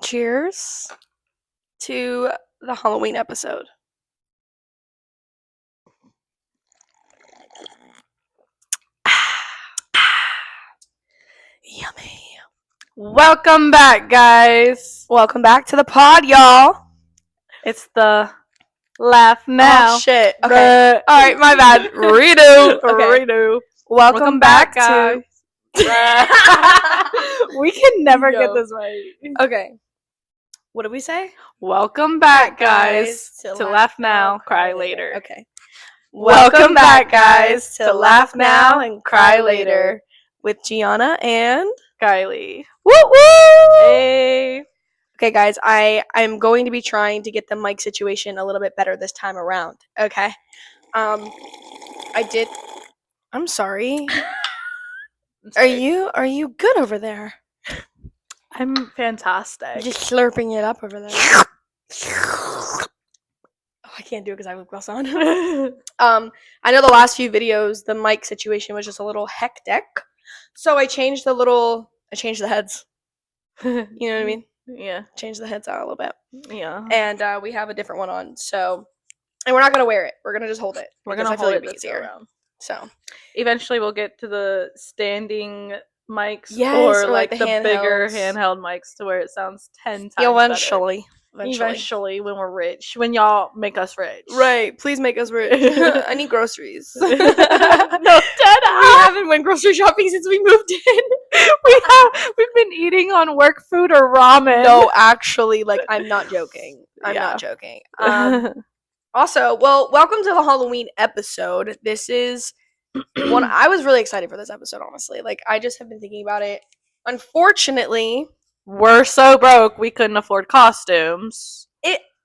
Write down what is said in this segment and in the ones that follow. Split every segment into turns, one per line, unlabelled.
cheers to the Halloween episode. Yummy.
Welcome back, guys.
Welcome back to the pod, y'all.
It's the laugh now.
Oh, shit. Okay. All right, my bad. Redo. Okay.
Redo.
Welcome back, guys.
We can never get this right.
Okay. What did we say?
Welcome back, guys, to Laugh Now, Cry Later.
Okay. Welcome back, guys, to Laugh Now and Cry Later with Gianna and
Kyleigh.
Woo woo!
Hey.
Okay, guys, I'm going to be trying to get the mic situation a little bit better this time around. Okay. I'm sorry. Are you good over there?
I'm fantastic.
Just slurping it up over there. Oh, I can't do it because I have lip gloss on. I know the last few videos, the mic situation was just a little hectic. So I changed the heads. You know what I mean?
Yeah.
Changed the heads out a little bit.
Yeah.
And we have a different one on. So, and we're not going to wear it. We're going to just hold it.
We're going to hold it easier.
Around. So,
eventually we'll get to the standing mics
or
like the
handhelds.
Bigger handheld mics to where it sounds 10 times
Eventually.
better. Eventually, when we're rich. When y'all make us rich.
Right. Please make us rich. I need groceries.
No, dead
We haven't went grocery shopping since we moved in.
We've been eating on work food or ramen.
No, actually, like, I'm not joking. I'm not joking. Also, well, welcome to the Halloween episode. This is one I was really excited for this episode, honestly. Like, I just have been thinking about it. Unfortunately,
we're so broke we couldn't afford costumes.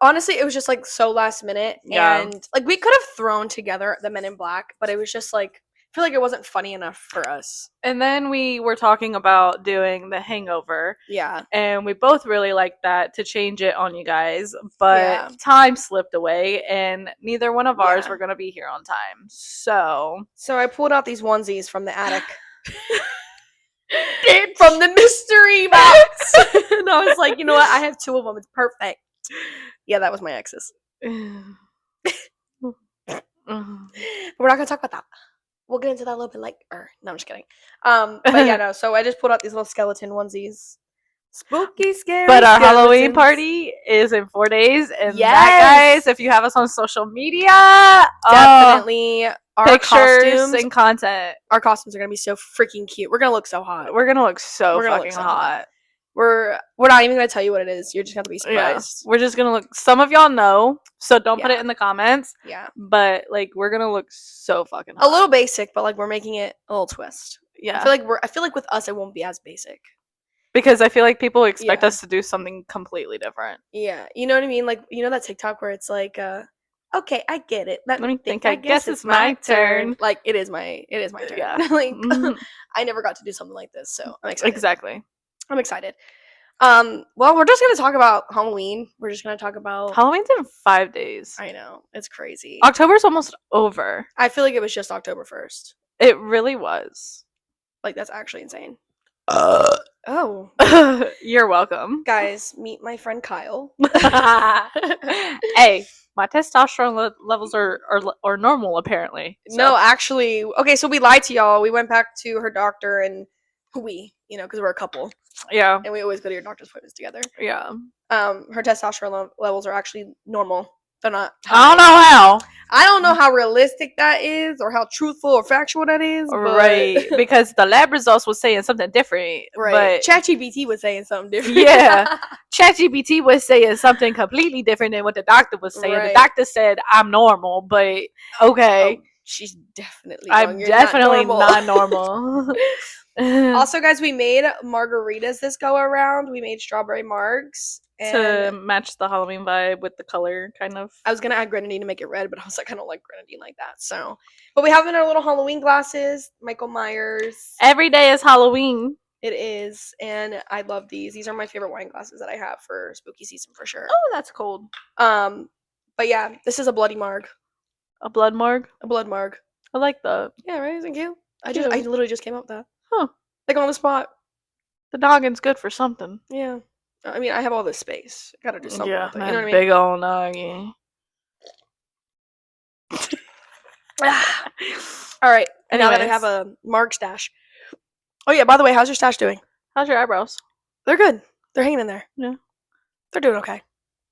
Honestly, it was just like so last minute.
Yeah.
And like we could have thrown together the Men in Black, but it was just like I feel like it wasn't funny enough for us.
And then we were talking about doing The Hangover.
Yeah.
And we both really liked that to change it on you guys. But time slipped away and neither one of ours were going to be here on time. So
I pulled out these onesies from the attic. From the mystery box. And I was like, you know what? I have two of them. It's perfect. Yeah, that was my exes. But we're not going to talk about that. We'll get into that a little bit later. No, I'm just kidding. But yeah, no. So I just pulled out these little skeleton onesies. Spooky, scary.
But our Halloween party is in 4 days. And that, guys, if you have us on social media,
definitely our
pictures
costumes
and content.
Our costumes are going to be so freaking cute. We're going to look so hot.
We're going to look so fucking hot.
We're not even going to tell you what it is. You're just going to be surprised.
Yeah. We're just going to look. Some of y'all know, so don't put it in the comments.
Yeah.
But like we're going to look so fucking hot.
A little basic, but like we're making it a little twist.
Yeah.
I feel like with us it won't be as basic.
Because I feel like people expect us to do something completely different.
Yeah. You know what I mean? Like, you know that TikTok where it's like okay, I get it.
Let me think. I guess it's my turn.
Like it is my turn.
Yeah.
Like I never got to do something like this, so I'm excited.
Exactly.
I'm excited. Well, we're just gonna talk about Halloween. We're just gonna talk about
Halloween's in 5 days.
I know. It's crazy.
October's almost over.
I feel like it was just October 1st.
It really was.
Like that's actually insane.
Oh. You're welcome.
Guys, meet my friend Kyle.
Hey, my testosterone levels are normal apparently.
So. No, actually, okay, so we lied to y'all. We went back to her doctor and because we're a couple.
Yeah.
And we always go to your doctor's appointments together.
Yeah.
Her testosterone levels are actually normal. They're not.
I don't know how.
I don't know how realistic that is or how truthful or factual that is.
Right. Because the lab results was saying something different.
Right. But ChatGPT was saying something different.
Yeah. ChatGPT was saying something completely different than what the doctor was saying. Right. The doctor said, I'm normal, but okay.
Oh, she's definitely
I'm definitely not normal.
Also, guys, we made margaritas this go around. We made strawberry margs.
To match the Halloween vibe with the color, kind of.
I was going to add grenadine to make it red, but I was like, I don't like grenadine like that. So, but we have in our little Halloween glasses, Michael Myers.
Every day is Halloween.
It is, and I love these. These are my favorite wine glasses that I have for spooky season for sure.
Oh, that's cold.
But yeah, this is a bloody marg.
A blood marg?
A blood marg.
I like that.
Yeah, right? Isn't cute? I literally just came up with that.
Huh.
Like on the spot.
The noggin's good for something.
Yeah. I mean, I have all this space. I gotta do something with it. You know what I mean?
Big old nuggie.
All right. Anyways. Now that I have a Mark stash. Oh yeah. By the way, how's your stash doing?
How's your eyebrows?
They're good. They're hanging in there.
Yeah.
They're doing okay.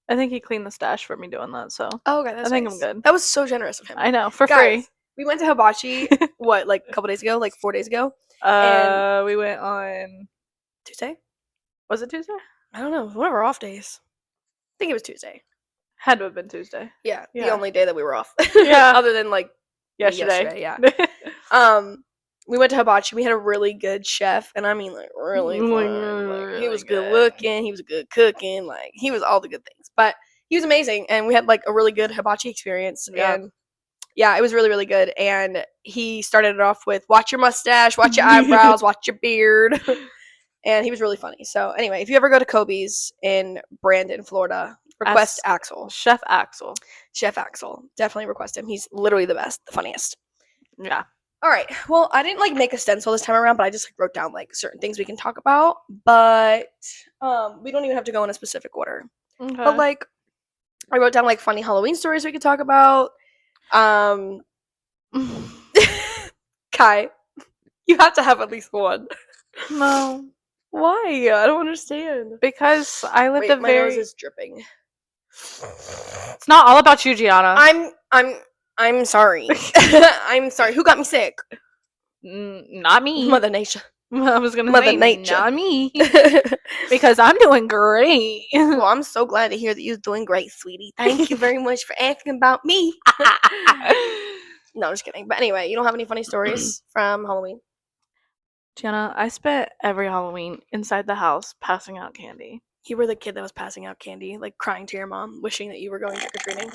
I think he cleaned the stash for me doing that, so.
Oh, okay. That's
I think
nice.
I'm good.
That was so generous of him.
I know, for free.
We went to Hibachi, what, like a couple days ago? Like 4 days ago?
And we went on
Tuesday?
Was it Tuesday?
I don't know. One of our off days. I think it was Tuesday.
Had to have been Tuesday.
Yeah. The only day that we were off.
Yeah.
Other than like
yesterday.
Yeah. We went to Hibachi. We had a really good chef, and I mean like really fun. Like, he was good looking. He was good cooking. Like he was all the good things. But he was amazing, and we had like a really good Hibachi experience. Yeah. And yeah, it was really, really good. And he started it off with, watch your mustache, watch your eyebrows, watch your beard. And he was really funny. So anyway, if you ever go to Kobe's in Brandon, Florida, request Axel.
Chef Axel.
Chef Axel. Definitely request him. He's literally the best, the funniest.
Yeah.
All right. Well, I didn't like make a stencil this time around, but I just like wrote down like certain things we can talk about. But we don't even have to go in a specific order.
Okay.
But like I wrote down like funny Halloween stories we could talk about. Kai, you have to have at least one.
No.
Why? I don't understand.
Because I lived a
my
very.
nose is dripping.
It's not all about you, Gianna.
I'm sorry. I'm sorry. Who got me sick?
Not me.
Mother Nature.
I was gonna
Mother
say
Nature.
Not me. Because I'm doing great.
Well, I'm so glad to hear that you're doing great, sweetie. Thank you very much for asking about me. No, I'm just kidding. But anyway, you don't have any funny stories from Halloween?
Gianna, I spent every Halloween inside the house passing out candy.
You were the kid that was passing out candy, like crying to your mom, wishing that you were going trick-or-treating.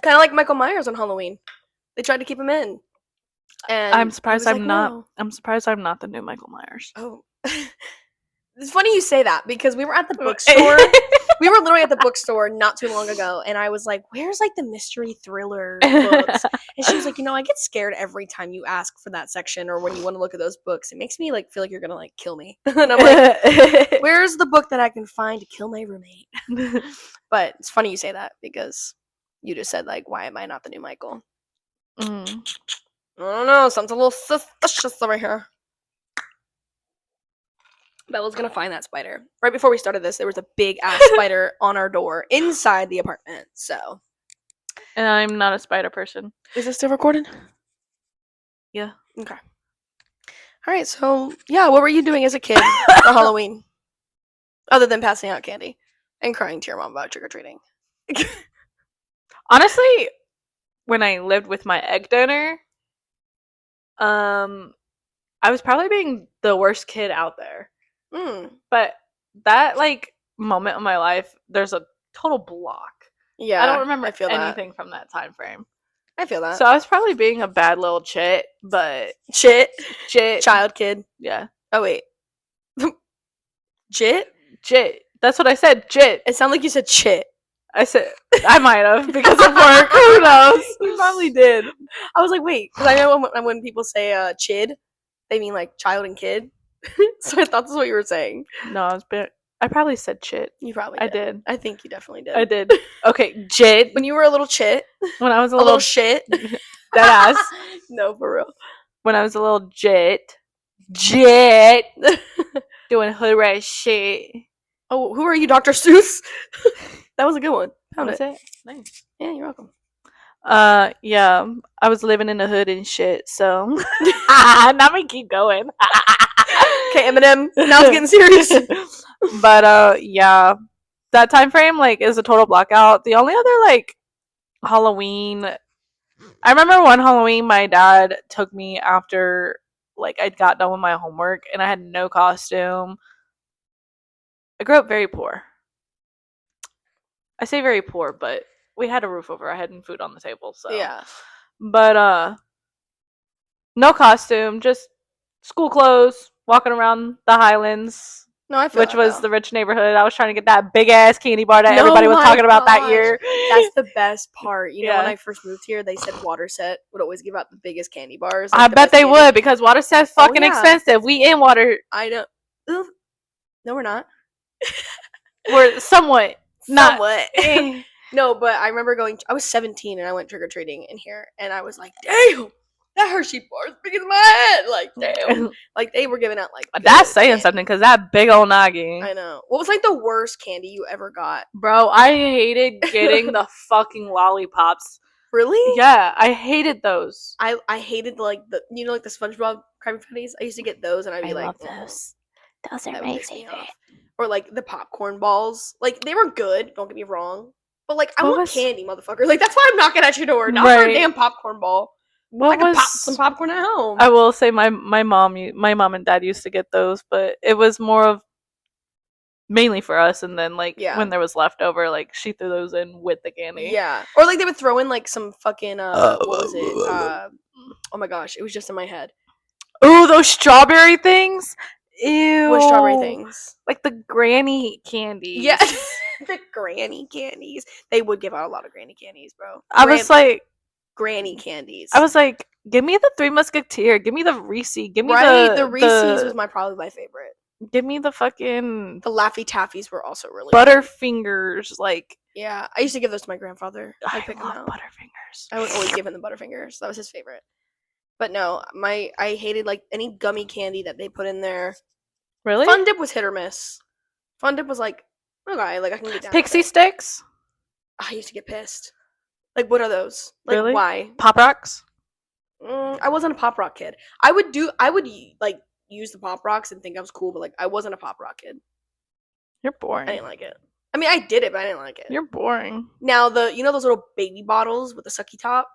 Kind of like Michael Myers on Halloween. They tried to keep him in. And
I'm surprised I'm not.
No.
I'm surprised I'm not the new Michael Myers.
Oh. It's funny you say that because we were at the bookstore. We were literally at the bookstore not too long ago, and I was like, where's like the mystery thriller books? And she was like, I get scared every time you ask for that section or when you want to look at those books. It makes me like feel like you're gonna like kill me. And I'm like, where's the book that I can find to kill my roommate? But it's funny you say that because you just said like, why am I not the new Michael? I don't know, something's a little suspicious over here. Bella's gonna find that spider. Right before we started this, there was a big ass spider on our door inside the apartment. So,
and I'm not a spider person.
Is this still recorded?
Yeah.
Okay. All right. So, yeah, what were you doing as a kid for Halloween, other than passing out candy and crying to your mom about trick or treating?
Honestly, when I lived with my egg donor, I was probably being the worst kid out there. But that like moment of my life, there's a total block.
Yeah,
I don't remember anything from that time frame.
I feel that.
So I was probably being a bad little chit, but
chit, child kid.
Yeah.
Oh wait, jit.
That's what I said. Jit.
It sounded like you said chit.
I said I might have because of work. Who knows?
You probably did. I was like, wait, because I know when people say chid, they mean like child and kid. So I thought that's what you were saying.
No, I probably said chit.
You probably did.
I did.
I think you definitely did.
I did. Okay, jit.
When you were a little chit.
When I was a
little shit.
That ass.
No, for real.
When I was a little jit. Doing hood rat shit.
Oh, who are you, Dr. Seuss? That was a good one. Found it.
Nice.
Yeah, you're welcome.
Yeah, I was living in the hood and shit, so now we keep going.
Okay, Eminem, now it's getting serious.
But yeah, that time frame like is a total blackout. The only other like Halloween, I remember one Halloween my dad took me after like I got done with my homework and I had no costume. I grew up very poor. I say very poor, but we had a roof over our head and food on the table, so
yeah.
But no costume, just school clothes, walking around the Highlands.
No, I feel
which was the rich neighborhood. I was trying to get that big ass candy bar that everybody was talking about that year.
That's the best part. You know, when I first moved here, they said Waterset would always give out the biggest candy bars.
Like I bet they would because Waterset's fucking expensive. We in water.
I know. No, we're not.
We're somewhat.
No, but I remember I was 17 and I went trick-or-treating in here, and I was like, damn, that Hershey bar is big as my head. Like, damn. Like, they were giving out, like,
that's saying
candy.
something, because that big old noggy.
I know. What was, like, the worst candy you ever got?
Bro, I hated getting the fucking lollipops.
Really?
Yeah, I hated those.
I hated, like, the SpongeBob Krabby Patties? I used to get those, and I'd be like,
love those. Those are my favorite.
Or, like, the popcorn balls. Like, they were good, don't get me wrong. But, like, I want candy, motherfucker. Like, that's why I'm knocking at your door. Not for a damn popcorn ball. I could pop some popcorn at home.
I will say my mom and dad used to get those, but it was more of mainly for us, and then, like, when there was leftover, like, she threw those in with the candy.
Yeah. Or, like, they would throw in, like, some fucking, what was it? Oh my gosh, it was just in my head.
Ooh, those strawberry things? Ew.
What strawberry things?
Like the granny candies.
Yeah. The granny candies. They would give out a lot of granny candies, bro.
I was like,
granny candies.
I was like, give me the Three Musketeer. Give me the Reese's. Give me
the Reese's was probably my favorite.
Give me the fucking...
The Laffy Taffies were also really
Butterfingers, like...
Yeah, I used to give those to my grandfather. I'd pick them out.
Butterfingers.
I would always give him the Butterfingers. That was his favorite. But no, I hated, like, any gummy candy that they put in there.
Really?
Fun Dip was hit or miss. Fun Dip was like, okay, like, I can get down.
Pixie Sticks?
I used to get pissed. Like, what are those? Like,
really?
Why?
Pop Rocks?
I wasn't a Pop Rock kid. I would like use the Pop Rocks and think I was cool, but like I wasn't a Pop Rock kid.
You're boring.
I didn't like it. I mean, I did it, but I didn't like it.
You're boring.
Now those little baby bottles with the sucky top,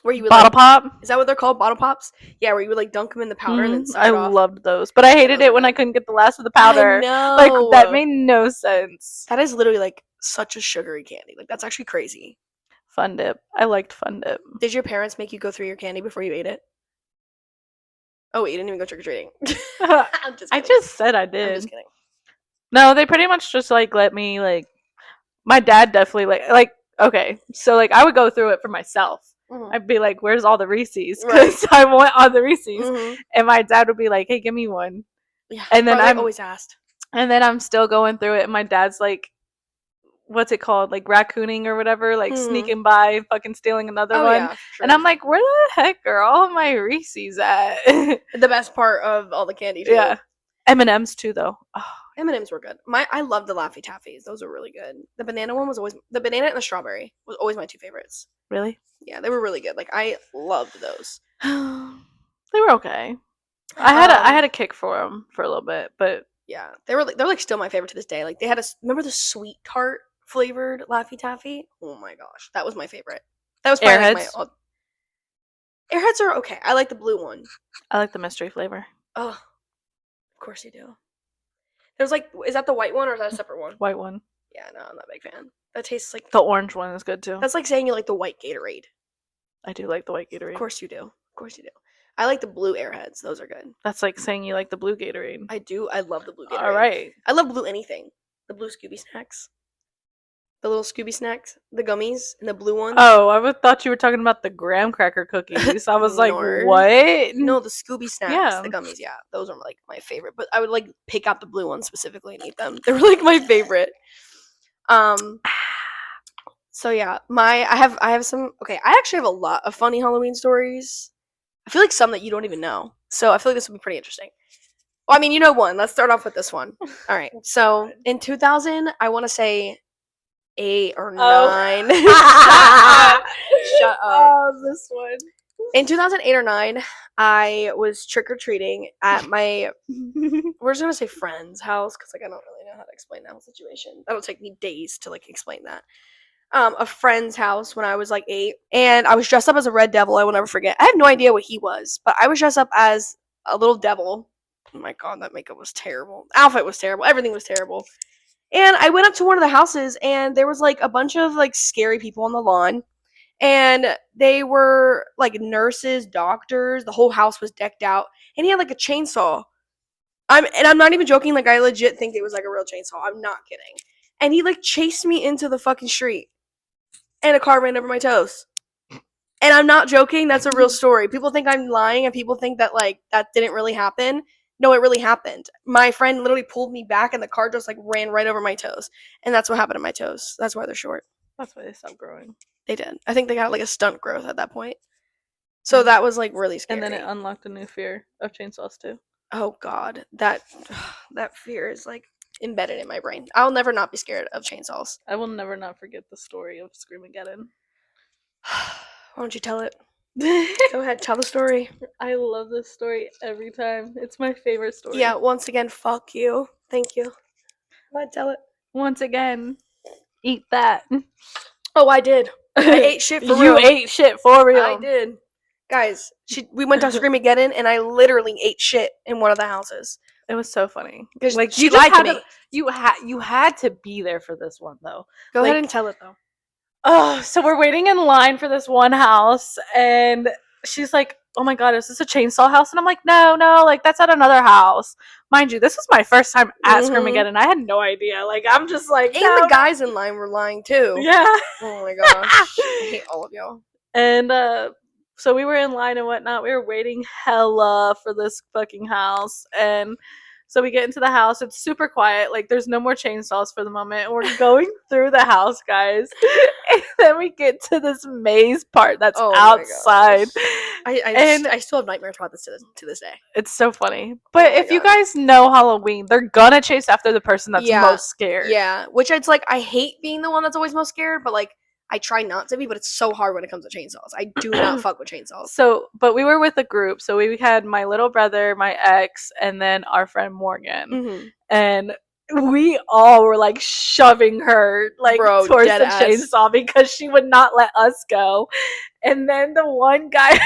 where you would
bottle pop?
Is that what they're called? Bottle pops? Yeah, where you would like dunk them in the powder and then suck
it
off.
loved those, but I hated it when I couldn't get the last of the powder.
I know.
Like, that made no sense.
That is literally like such a sugary candy. Like, that's actually crazy.
Fun Dip. I liked Fun Dip.
Did your parents make you go through your candy before you ate it? Oh, wait, you didn't even go trick-or-treating.
I just said I did.
I'm just kidding.
No, they pretty much just, like, let me, like... My dad definitely, like... Okay, so, like, I would go through it for myself. Mm-hmm. I'd be like, where's all the Reese's? Because I want all the Reese's. Mm-hmm. And my dad would be like, hey, give me one.
Yeah,
and then
I always asked.
And then I'm still going through it, and my dad's like... What's it called? Like raccooning or whatever, like sneaking by, fucking stealing another one. Yeah, sure. And I'm like, where the heck are all my Reese's at?
The best part of all the candy, too.
Yeah. M&M's too, though. Oh.
M&M's were good. I loved the Laffy Taffies. Those were really good. The banana one was always... The banana and the strawberry was always my two favorites.
Really?
Yeah, they were really good. Like, I loved those.
They were okay. I had a kick for them for a little bit, but...
Yeah, they're like still my favorite to this day. Like, they had remember the sweet tart flavored Laffy Taffy? Oh my gosh, that was my favorite. That was probably
Airheads.
Like Airheads are okay. I like the blue one.
I like the mystery flavor.
Oh, of course you do. There's like, is that the white one or is that a separate one?
White one.
Yeah, no, I'm not a big fan. That tastes like
the orange one is good too.
That's like saying you like the white Gatorade.
I do like the white Gatorade.
Of course you do. Of course you do. I like the blue Airheads. Those are good.
That's like saying you like the blue Gatorade.
I do. I love the blue Gatorade.
All right.
I love blue anything. The blue Scooby snacks. The little Scooby snacks, the gummies, and the blue ones.
Oh, I thought you were talking about the graham cracker cookies. I was like, what?
No, the Scooby snacks, the gummies, yeah. Those are like my favorite. But I would like pick out the blue ones specifically and eat them. They were like my favorite. So yeah, I have some, okay, I actually have a lot of funny Halloween stories. I feel like some that you don't even know. So I feel like this will be pretty interesting. Well, I mean, you know one. Let's start off with this one. All right. So in 2000, I want to say 8 or 9. Shut up. Shut up.
Oh, this one.
In 2008 or 9, I was trick-or-treating at my, we're just going to say friend's house, because like I don't really know how to explain that whole situation. That'll take me days to like explain that. A friend's house when I was like 8, and I was dressed up as a red devil. I will never forget. I have no idea what he was, but I was dressed up as a little devil. Oh my god, that makeup was terrible. Outfit was terrible. Everything was terrible. And I went up to one of the houses, and there was like a bunch of like scary people on the lawn, and they were like nurses, doctors. The whole house was decked out, and he had like a chainsaw. I'm not even joking. Like, I legit think it was like a real chainsaw. I'm not kidding. And he like chased me into the fucking street, and a car ran over my toes. And I'm not joking. That's a real story. People think I'm lying, and people think that like that didn't really happen. No, it really happened. My friend literally pulled me back, and the car just like ran right over my toes, and that's what happened to my toes. That's why they're short.
That's why they stopped growing.
They did. I think they got like a stunt growth at that point. So that was like really scary.
And then it unlocked a new fear of chainsaws too.
Oh God, that fear is like embedded in my brain. I'll never not be scared of chainsaws.
I will never not forget the story of Screamageddon.
Why don't you tell it? Go ahead, tell the story.
I love this story every time. It's my favorite story.
Yeah, once again, fuck you. Thank you. Go ahead, tell it.
Once again, eat that.
Oh, I did. I ate shit for
real.
You
ate shit for real.
I did. Guys, we went to Screamageddon, and I literally ate shit in one of the houses.
It was so funny.
Because like, she lied to me.
You had to be there for this one, though.
Go ahead and tell it, though.
Oh, so we're waiting in line for this one house, and she's like, oh my God, is this a chainsaw house? And I'm like, no, like, that's at another house. Mind you, this was my first time at Screamageddon. I had no idea. Like, I'm just like,
and the guys in line were lying, too.
Yeah.
Oh my gosh. I hate all of y'all.
And, so we were in line and whatnot. We were waiting hella for this fucking house. And so we get into the house. It's super quiet. Like, there's no more chainsaws for the moment. And we're going through the house, guys. And then we get to this maze part that's outside.
I still have nightmares about this to this day.
It's so funny. But if you guys know Halloween, they're gonna chase after the person that's most scared.
Yeah. Which it's like, I hate being the one that's always most scared, but like, I try not to be, but it's so hard when it comes to chainsaws. I do not fuck with chainsaws.
So, but we were with a group. So we had my little brother, my ex, and then our friend Morgan. Mm-hmm. And we all were like shoving her like towards the chainsaw because she would not let us go. And then the one guy...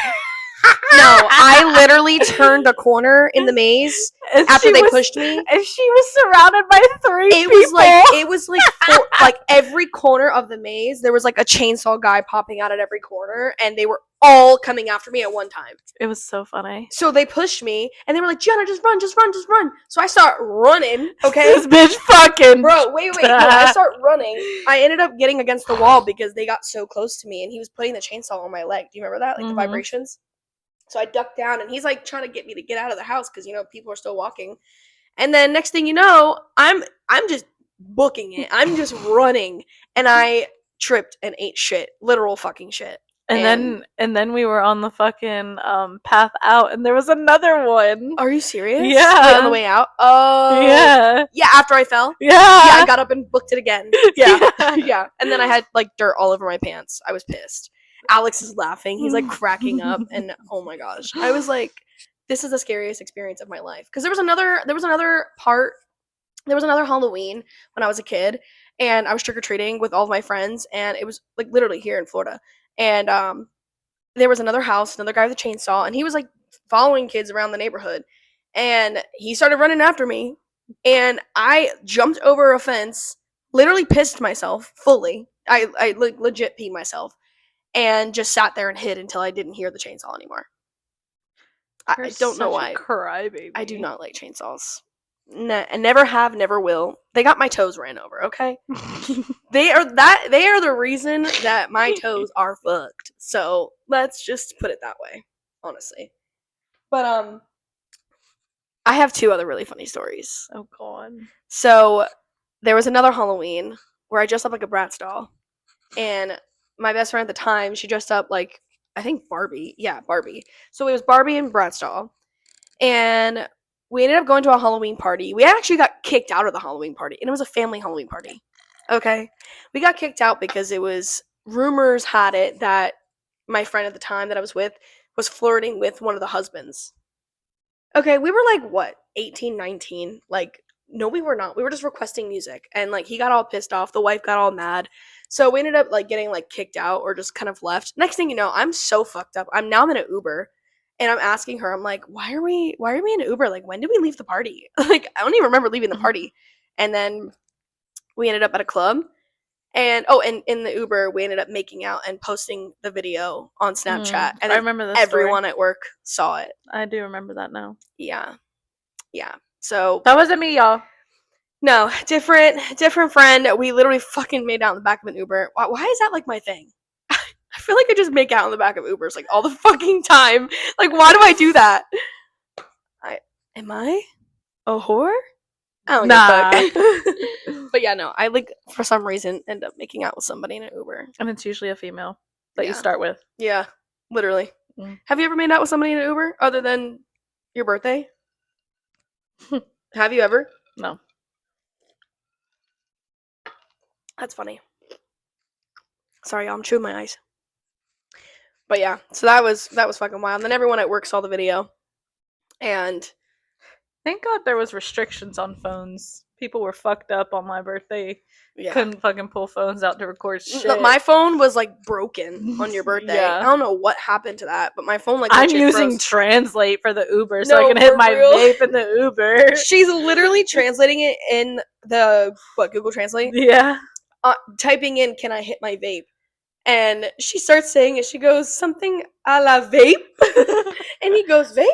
No, I literally turned a corner in the maze after they pushed me,
and she was surrounded by 3 people.
It was like like every corner of the maze, there was like a chainsaw guy popping out at every corner, and they were all coming after me at one time.
It was so funny.
So they pushed me, and they were like, "Gianna, just run, just run, just run." So I start running. Okay,
this bitch fucking
wait. No, I start running. I ended up getting against the wall because they got so close to me, and he was putting the chainsaw on my leg. Do you remember that? Like the vibrations. So I ducked down, and he's like trying to get me to get out of the house because, you know, people are still walking. And then next thing you know, I'm just booking it. I'm just running, and I tripped and ate shit, literal fucking shit.
And then we were on the fucking path out, and there was another one.
Are you serious?
Yeah.
Wait, on the way out? Oh.
Yeah.
Yeah, after I fell?
Yeah.
Yeah, I got up and booked it again. Yeah. Yeah. And then I had like dirt all over my pants. I was pissed. Alex is laughing. He's like cracking up, and oh my gosh, I was like, "This is the scariest experience of my life." Because there was another Halloween when I was a kid, and I was trick or treating with all of my friends, and it was like literally here in Florida, and there was another house, another guy with a chainsaw, and he was like following kids around the neighborhood, and he started running after me, and I jumped over a fence, literally pissed myself fully. I legit peed myself. And just sat there and hid until I didn't hear the chainsaw anymore. I don't know why.
Crybaby.
I do not like chainsaws. I never have, never will. They got my toes ran over, okay? They are the reason that my toes are fucked. So let's just put it that way, honestly. But I have 2 other really funny stories.
Oh god.
So there was another Halloween where I dressed up like a Bratz doll, and my best friend at the time, she dressed up like, I think Barbie. Yeah, Barbie. So it was Barbie and Bratz doll. And we ended up going to a Halloween party. We actually got kicked out of the Halloween party. And it was a family Halloween party. Okay? We got kicked out because it was, rumors had it that my friend at the time that I was with was flirting with one of the husbands. Okay, we were like, what, 18, 19? Like, no, we were not. We were just requesting music. And like, he got all pissed off. The wife got all mad. So we ended up like getting like kicked out or just kind of left. Next thing you know, I'm so fucked up. I'm in an Uber, and I'm asking her, I'm like, why are we in an Uber? Like, when did we leave the party? Like, I don't even remember leaving the party. And then we ended up at a club, and in the Uber we ended up making out and posting the video on Snapchat. And
I remember this.
Everyone at work saw it.
I do remember that now.
Yeah. So
that wasn't me, y'all.
No, different friend. We literally fucking made out in the back of an Uber. Why is that like my thing? I feel like I just make out in the back of Ubers like all the fucking time. Like, why do I do that? Am I a whore? I don't
Nah.
give a fuck. But yeah, no, I like for some reason end up making out with somebody in an Uber.
And it's usually a female that you
Yeah.
start with.
Yeah, literally.
Mm.
Have you ever made out with somebody in an Uber other than your birthday? Have you ever?
No.
That's funny. Sorry, y'all, I'm chewing my eyes. But yeah, so that was fucking wild. And then everyone at work saw the video, and
Thank God there was restrictions on phones. People were fucked up on my birthday.
yeah,
Couldn't fucking pull phones out to record shit.
No, my phone was like broken on your birthday.
Yeah.
I don't know what happened to that, but my phone like
I'm
legit
using
froze.
Translate for the Uber so I
No,
can hit
for
my
real?
vape in the Uber.
She's literally translating it in the Google Translate.
Yeah.
Typing in "Can I hit my vape?" And she starts saying it. She goes something a la vape, and he goes vape.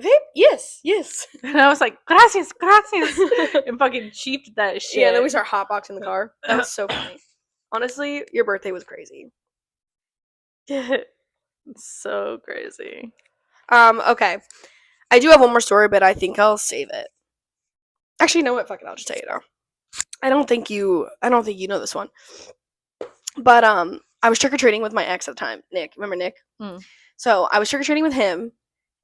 Vape? Yes, yes.
And I was like, gracias, gracias. And fucking cheaped that shit.
Yeah, and then we start hotboxing the car. That was so funny. Honestly, your birthday was crazy.
So crazy.
Okay. I do have one more story, but I think I'll save it. Actually, you know what? Fuck it, I'll just tell you now. I don't think you know this one. But I was trick-or-treating with my ex at the time, Nick. Remember Nick?
Mm.
So I was trick-or-treating with him,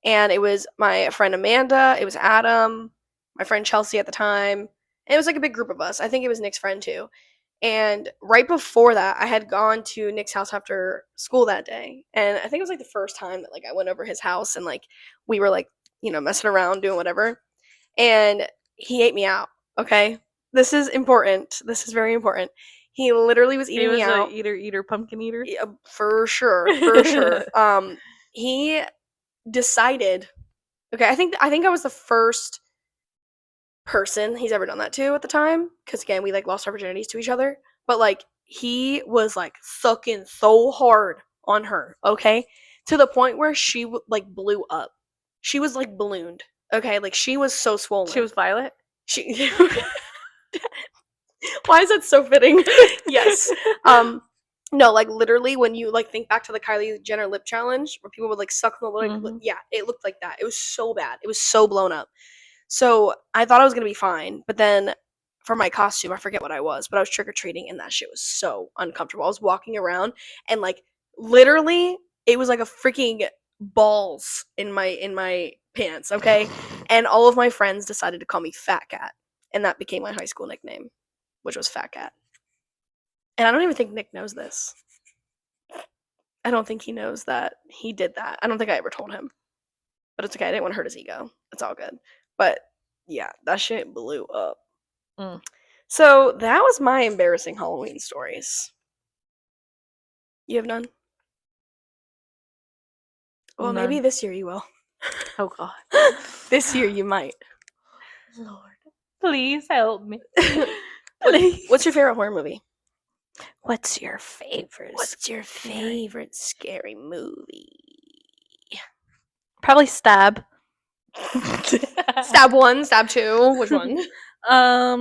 and it was my friend Amanda, it was Adam, my friend Chelsea at the time, and it was like a big group of us. I think it was Nick's friend too. And right before that, I had gone to Nick's house after school that day, and I think it was like the first time that like I went over his house and like we were like messing around doing whatever, and he ate me out. Okay, this is important. This is very important. He literally was eating me out.
He was an eater, pumpkin eater.
Yeah, for sure, for sure. He decided. Okay, I think I was the first person he's ever done that to at the time, because again we like lost our virginities to each other, but like he was like sucking so hard on her, okay, to the point where she like blew up. She was like ballooned, okay, like she was so swollen.
She was Violet.
She why is that so fitting? Yes. No, like literally when you like think back to the Kylie Jenner lip challenge where people would like suck on the lip,
Mhm.
yeah, it looked like that. It was so bad. It was so blown up. So I thought I was gonna be fine, but then for my costume, I forget what I was, but I was trick or treating, and that shit was so uncomfortable. I was walking around, and like literally, it was like a freaking balls in my pants, okay? And all of my friends decided to call me Fat Cat, and that became my high school nickname, which was Fat Cat. And I don't even think Nick knows this. I don't think he knows that he did that. I don't think I ever told him, but it's okay. I didn't want to hurt his ego. It's all good. But yeah, that shit blew up.
Mm.
So that was my embarrassing Halloween stories. You have none? Well,
None.
maybe this year you will.
Oh God.
This year you might.
Lord, please help me.
What's your favorite horror movie?
What's your favorite?
What's your favorite scary movie?
Probably Stab.
Stab 1, Stab 2. Which one?
I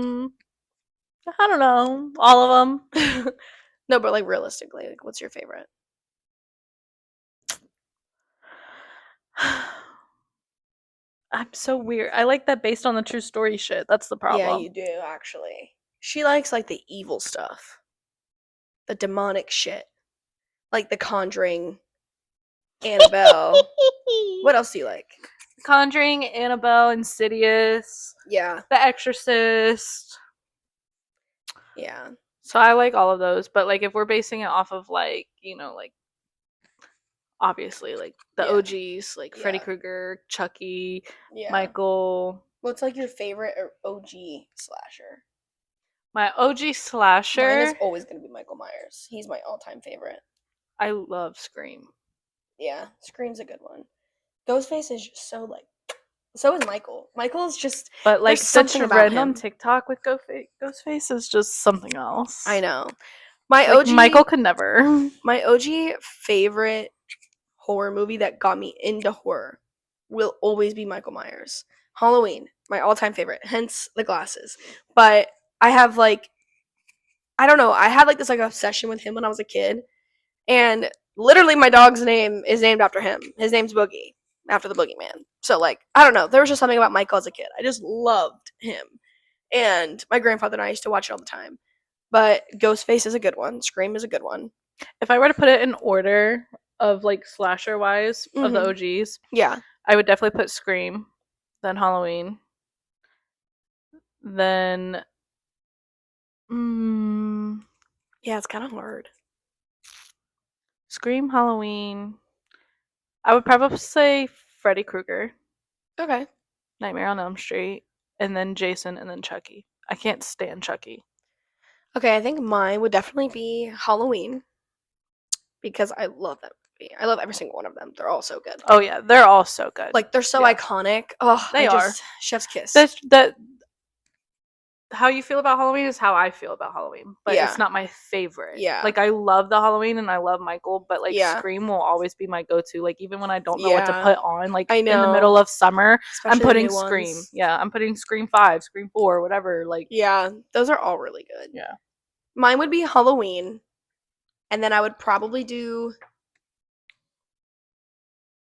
don't know. All of them.
No, but like realistically, like what's your favorite?
I'm so weird. I like that based on the true story shit. That's the problem.
Yeah, you do actually. She likes like the evil stuff, the demonic shit, like the Conjuring, Annabelle. What else do you like?
Conjuring, Annabelle, Insidious.
Yeah.
The Exorcist.
Yeah.
So I like all of those, but like if we're basing it off of like, like obviously like the OGs, like Freddy Krueger, Chucky, Michael.
What's like your favorite OG slasher?
My OG slasher.
Mine is always gonna be Michael Myers. He's my all-time favorite.
I love Scream.
Yeah, Scream's a good one. Ghostface is just so like. So is Michael. Michael is just.
But like the trend
him
on TikTok with Ghostface is just something else.
I know. My
like,
OG
Michael could never.
My OG favorite horror movie that got me into horror will always be Michael Myers. Halloween, my all-time favorite, hence the glasses. But I have like, I don't know, I had like this like obsession with him when I was a kid, and literally my dog's name is named after him. His name's Boogie. after the boogeyman. So like, I don't know. There was just something about Michael as a kid. I just loved him. And my grandfather and I used to watch it all the time. But Ghostface is a good one. Scream is a good one.
If I were to put it in order of like slasher wise of the OGs,
yeah,
I would definitely put Scream, then Halloween, then
yeah, it's kind of hard.
Scream, Halloween. I would probably say Freddy Krueger.
Okay.
Nightmare on Elm Street, and then Jason, and then Chucky. I can't stand Chucky.
Okay, I think mine would definitely be Halloween because I love that movie. I love every single one of them. They're all so good.
Oh yeah, they're all so good.
Like they're so iconic. Oh,
they are.
Chef's kiss.
That how you feel about Halloween is how I feel about Halloween, but it's not my favorite.
Yeah.
Like I love the Halloween and I love Michael, but like Scream will always be my go-to. Like even when I don't know what to put on, like in the middle of summer, especially I'm putting Scream. Ones. Yeah, I'm putting Scream 5, Scream 4, whatever. Like
yeah, those are all really good.
Yeah.
Mine would be Halloween, and then I would probably do.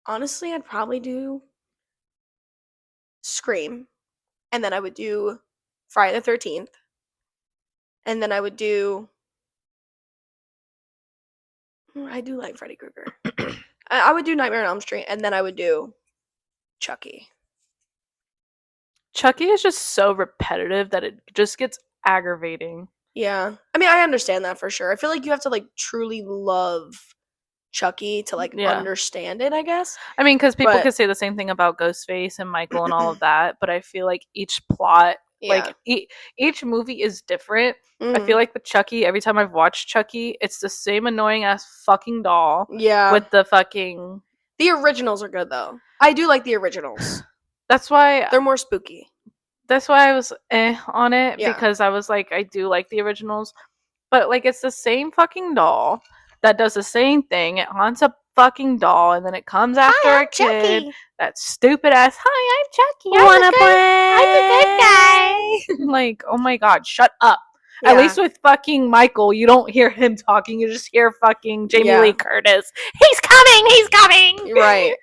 Honestly, I'd probably do Scream, and then I would do Friday the 13th, and then I would do. I do like Freddy Krueger. I would do Nightmare on Elm Street, and then I would do Chucky.
Chucky is just so repetitive that it just gets aggravating.
Yeah. I mean, I understand that for sure. I feel like you have to like truly love Chucky to like understand it, I guess.
I mean, because people could say the same thing about Ghostface and Michael and all of that, but I feel like each plot, like each movie is different. I feel like with Chucky, every time I've watched Chucky, it's the same annoying ass fucking doll.
Yeah.
With the fucking.
The originals are good though. I do like the originals.
That's why
they're more spooky.
That's why I was on it because I was like, I do like the originals, but like it's the same fucking doll that does the same thing. It haunts a fucking doll, and then it comes after a kid. Chucky. That stupid ass. Hi, I'm Chucky. I'm a good guy. Like, oh my god, shut up. Yeah. At least with fucking Michael, you don't hear him talking. You just hear fucking Jamie Lee Curtis. He's coming. He's coming.
Right.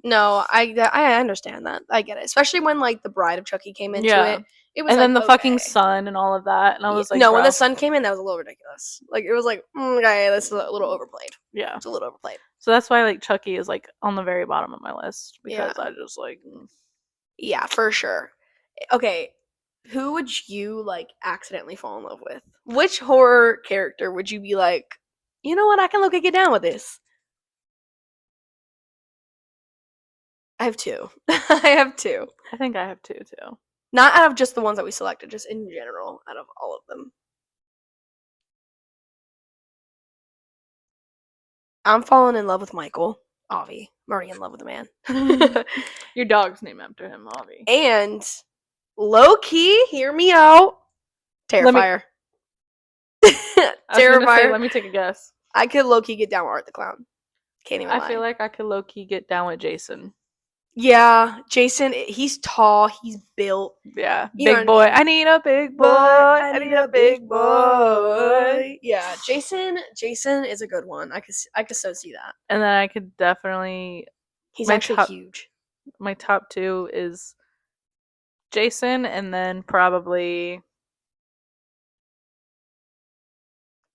No, I understand that. I get it. Especially when like the Bride of Chucky came into it. It was
and then the fucking son and all of that. And I was like,
no, when the son came in, that was a little ridiculous. Like it was like, okay, this is a little overplayed.
Yeah.
It's a little overplayed.
So that's why like Chucky is like on the very bottom of my list. Because I just like
yeah, for sure. Okay. Who would you like accidentally fall in love with? Which horror character would you be like, you know what, I can get down with this? I have two. I have two.
I think I have two too.
Not out of just the ones that we selected, just in general, out of all of them. I'm falling in love with Michael. Avi. I'm already in love with the man.
Your dog's named after him, Avi.
And low key, hear me out. Terrifier.
Terrifier. Let me take a guess.
I could low key get down with Art the Clown. Can't even lie.
I feel like I could low key get down with Jason.
Yeah, Jason, he's tall, he's built.
Yeah, big boy. I need a big boy. I need a big boy.
Yeah, Jason is a good one. I could so see that.
And then I could definitely.
He's actually huge.
My top two is Jason, and then probably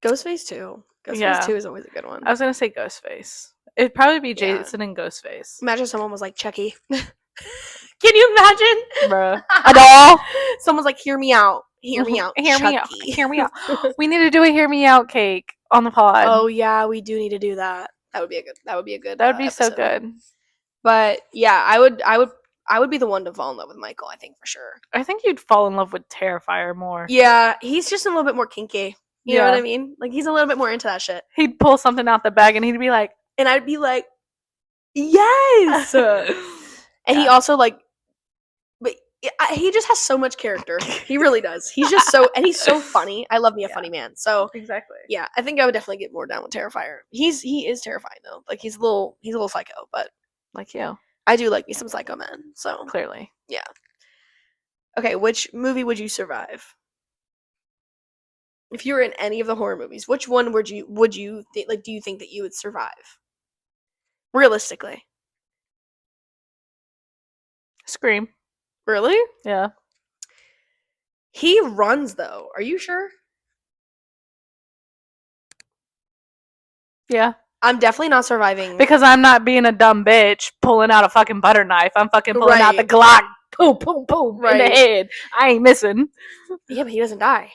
Ghostface too. Ghostface 2 is always a good one.
I was gonna say Ghostface. It'd probably be Jason and Ghostface.
Imagine someone was like, Chucky. Can you imagine?
Bruh. At all?
Someone's like, hear me out. Hear me out.
Hear me out. Hear me out. We need to do a hear me out cake on the pod.
Oh yeah, we do need to do that. That would be a good
That would be
episode.
So good.
But yeah, I would be the one to fall in love with Michael, I think for sure.
I think you'd fall in love with Terrifier more.
Yeah, he's just a little bit more kinky. You know what I mean? Like he's a little bit more into that shit.
He'd pull something out the bag and he'd be like,
and I'd be like, yes. And he also like, but he just has so much character. He really does. He's just so, and he's so funny. I love me a funny man. So
exactly.
Yeah, I think I would definitely get more down with Terrifier. He is terrifying though. Like he's a little psycho, but
like you.
I do like me some psycho men. So
clearly,
yeah. Okay, which movie would you survive? If you were in any of the horror movies, which one would you think, like, do you think that you would survive? Realistically.
Scream.
Really?
Yeah.
He runs though. Are you sure?
Yeah.
I'm definitely not surviving.
Because I'm not being a dumb bitch pulling out a fucking butter knife. I'm fucking pulling out the Glock. Boom, boom, boom. In the head. I ain't missing.
Yeah, but he doesn't die.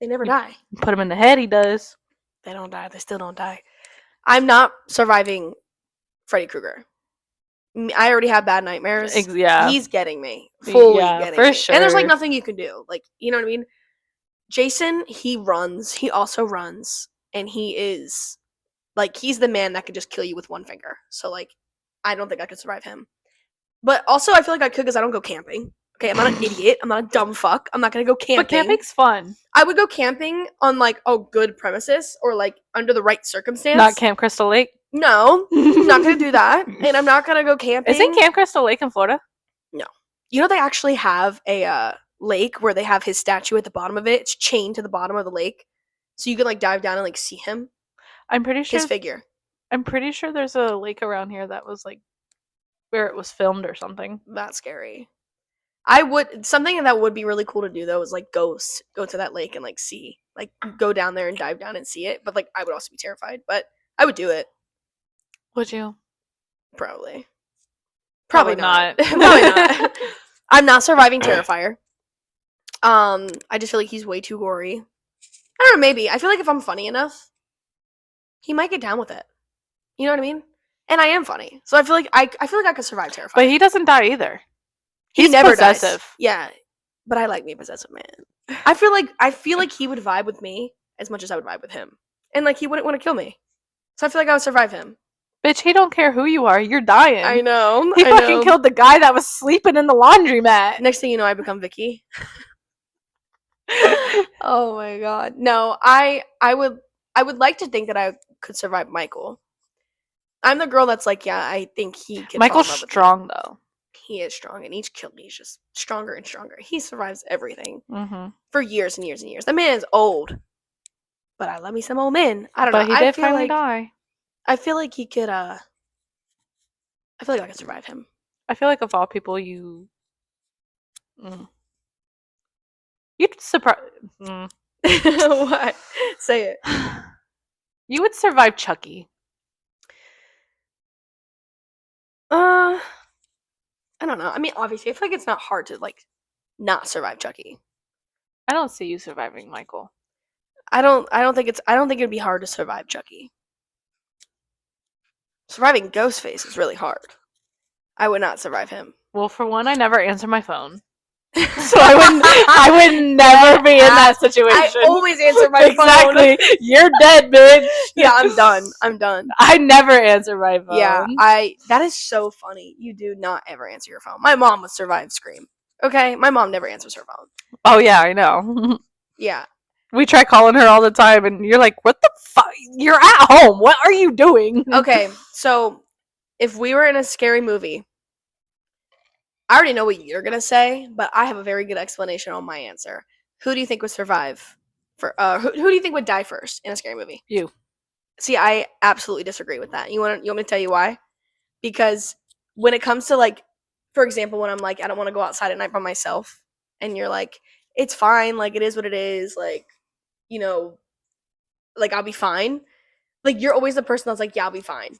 They never die.
Put him in the head, he does.
They don't die. They still don't die. I'm not surviving Freddy Krueger. I already have bad nightmares.
Yeah.
He's getting me. Fully getting me.
Sure.
And there's like nothing you can do. Like, you know what I mean? Jason, he runs. He also runs. And he is like, he's the man that can just kill you with one finger. So like, I don't think I could survive him. But also I feel like I could because I don't go camping. Okay, I'm not an idiot. I'm not a dumb fuck. I'm not gonna go camping.
But camping's fun.
I would go camping on like good premises or like under the right circumstance.
Not Camp Crystal Lake.
No, I'm not gonna do that, and I'm not gonna go camping.
Isn't Camp Crystal Lake in Florida?
No, you know they actually have a lake where they have his statue at the bottom of it. It's chained to the bottom of the lake, so you can like dive down and like see him.
I'm pretty sure
his figure.
I'm pretty sure there's a lake around here that was like where it was filmed or something.
That's scary. I would something that would be really cool to do though is like go to that lake and like see, like go down there and dive down and see it. But like I would also be terrified, but I would do it.
Would you?
Probably
not.
Probably not. I'm not surviving Terrifier. I just feel like he's way too gory. I don't know, maybe. I feel like if I'm funny enough, he might get down with it. You know what I mean? And I am funny. So I feel like I could survive Terrifier.
But he doesn't die either.
He never possessive. Dies. Yeah. But I like me a possessive man. I feel like he would vibe with me as much as I would vibe with him. And like he wouldn't want to kill me. So I feel like I would survive him.
Bitch, he don't care who you are. You're dying.
I know.
He fucking killed the guy that was sleeping in the laundromat.
Next thing you know, I become Vicky. Oh my god. No, I would like to think that I could survive Michael. I'm the girl that's like, yeah, I think he could.
Michael's strong though.
He is strong, and each kill me is just stronger and stronger. He survives everything
for
years and years and years. The man is old, but I love me some old men. I don't know.
But he did finally die.
I feel like he could. I feel like I could survive him.
I feel like of all people, you'd surprise.
What? Say it.
You would survive Chucky.
I don't know. I mean, obviously, I feel like it's not hard to like not survive Chucky.
I don't see you surviving Michael.
I don't think it'd be hard to survive Chucky. Surviving Ghostface is really hard. I would not survive him.
Well, for one, I never answer my phone. So I would never be in that situation.
I always answer my phone.
Exactly. You're dead, bitch.
Yeah, I'm done.
I never answer my phone.
Yeah, that is so funny. You do not ever answer your phone. My mom would survive Scream. Okay? My mom never answers her phone.
Oh yeah, I know.
Yeah.
We try calling her all the time and you're like, what the fuck? You're at home. What are you doing?
Okay, so if we were in a scary movie, I already know what you're gonna say, but I have a very good explanation on my answer. Who do you think would survive? Who do you think would die first in a scary movie?
You.
See, I absolutely disagree with that. You want me to tell you why? Because when it comes to like, for example, when I'm like, I don't want to go outside at night by myself, and you're like, it's fine, like it is what it is, like, you know, like I'll be fine. Like you're always the person that's like, yeah, I'll be fine.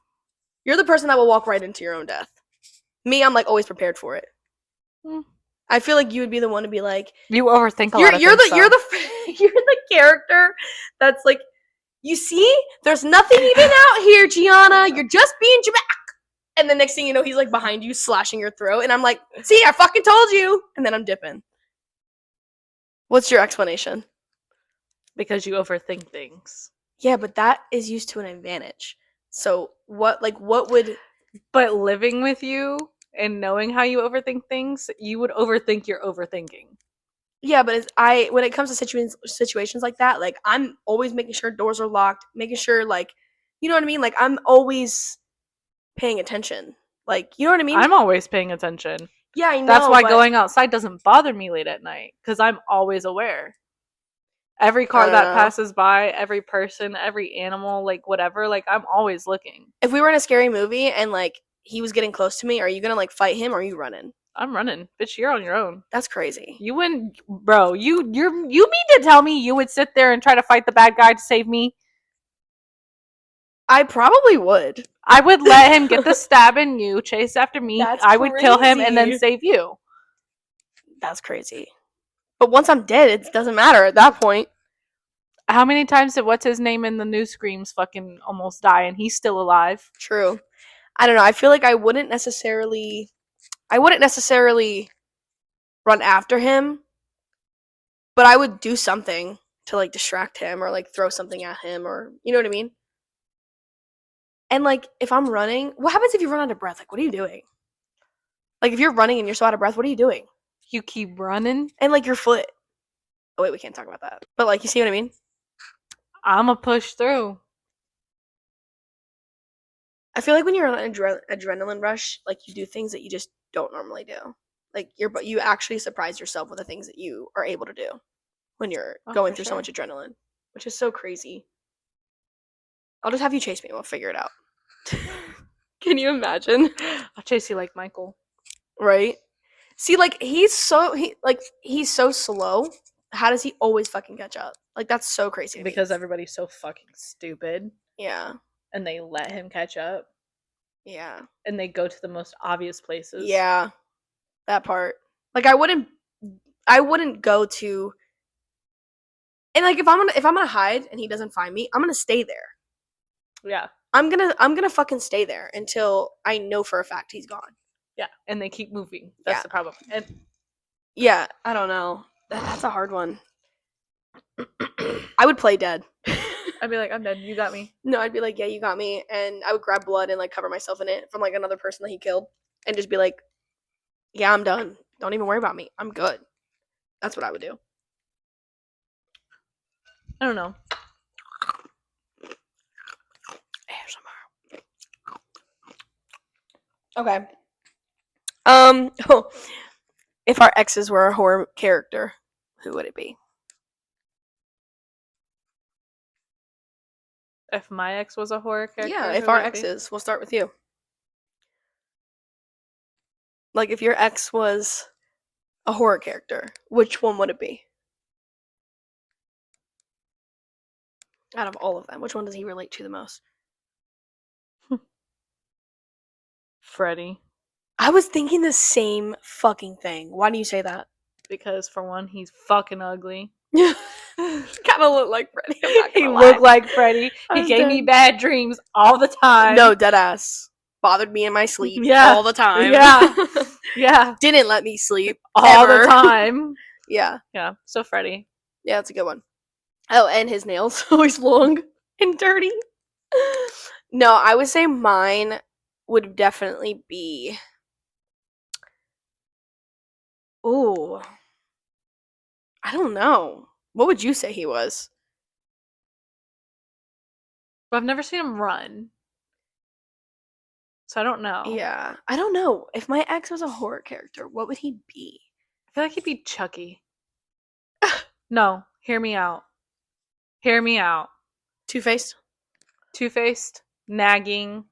You're the person that will walk right into your own death. Me, I'm like always prepared for it. I feel like you would be the one to be like,
you overthink a lot of things.
You're the character that's like, you see, there's nothing even out here, Gianna. You're just being dramatic. And the next thing you know, he's like behind you, slashing your throat, and I'm like, see, I fucking told you. And then I'm dipping. What's your explanation?
Because you overthink things.
Yeah, but that is used to an advantage. So what would?
But living with you and knowing how you overthink things, you would overthink your overthinking.
Yeah, but when it comes to situations like that, like I'm always making sure doors are locked, making sure like, you know what I mean? Like I'm always paying attention. Like, you know what I mean?
I'm always paying attention.
Yeah, I know.
That's why going outside doesn't bother me late at night, because I'm always aware. Every car that passes by, every person, every animal, like whatever, like I'm always looking.
If we were in a scary movie and like he was getting close to me, are you gonna like fight him or are you running?
I'm running. Bitch, you're on your own.
That's crazy.
You wouldn't, bro. You mean to tell me you would sit there and try to fight the bad guy to save me?
I probably would.
I would let him get the stab in you, chase after me.
That's
I would kill him and then
crazy.
save you.
That's crazy. But once I'm dead, it doesn't matter at that point.
How many times did what's his name in the new Screams fucking almost die and he's still alive?
True. I don't know. I feel like I wouldn't necessarily run after him, but I would do something to like distract him or like throw something at him, or you know what I mean? And like if I'm running, what happens if you run out of breath? Like what are you doing? Like if you're running and you're so out of breath, what are you doing?
You keep running?
And like your foot. Oh wait, we can't talk about that. But like you see what I mean?
I'ma push through.
I feel like when you're on an adrenaline rush, like you do things that you just don't normally do. Like you actually surprise yourself with the things that you are able to do when you're going through so much adrenaline, which is so crazy. I'll just have you chase me. We'll figure it out. Can you imagine?
I'll chase you like Michael.
Right? See, like he's so slow. How does he always fucking catch up? Like that's so crazy.
Because everybody's so fucking stupid.
Yeah.
And they let him catch up.
Yeah.
And they go to the most obvious places.
Yeah. That part. Like I wouldn't go to. And like if I'm gonna hide and he doesn't find me, I'm gonna stay there.
Yeah.
I'm gonna fucking stay there until I know for a fact he's gone.
Yeah. And they keep moving. That's the problem. And
yeah, I don't know. That's a hard one. I would play dead.
I'd be like, I'm dead. You got me.
No, I'd be like, yeah, you got me. And I would grab blood and like cover myself in it from like another person that he killed. And just be like, yeah, I'm done. Don't even worry about me. I'm good. That's what I would do.
I don't know.
Okay. If our exes were a horror character, who would it be?
If my ex was a horror character?
Yeah, if our exes. We'll start with you. Like, if your ex was a horror character, which one would it be? Out of all of them, which one does he relate to the most?
Freddy.
I was thinking the same fucking thing. Why do you say that?
Because for one, he's fucking ugly.
Kind of looked like Freddy.
He looked like Freddy. He gave me bad dreams all the time.
No, deadass. Bothered me in my sleep all the time.
Yeah. Yeah.
Didn't let me sleep
all the time.
Yeah.
Yeah. So Freddy.
Yeah, that's a good one. Oh, and his nails always long and dirty. No, I would say mine would definitely be. Ooh. I don't know. What would you say he was?
But I've never seen him run. So I don't know.
Yeah. I don't know. If my ex was a horror character, what would he be?
I feel like he'd be Chucky. No, hear me out. Hear me out.
Two-Faced?
Two-Faced, nagging,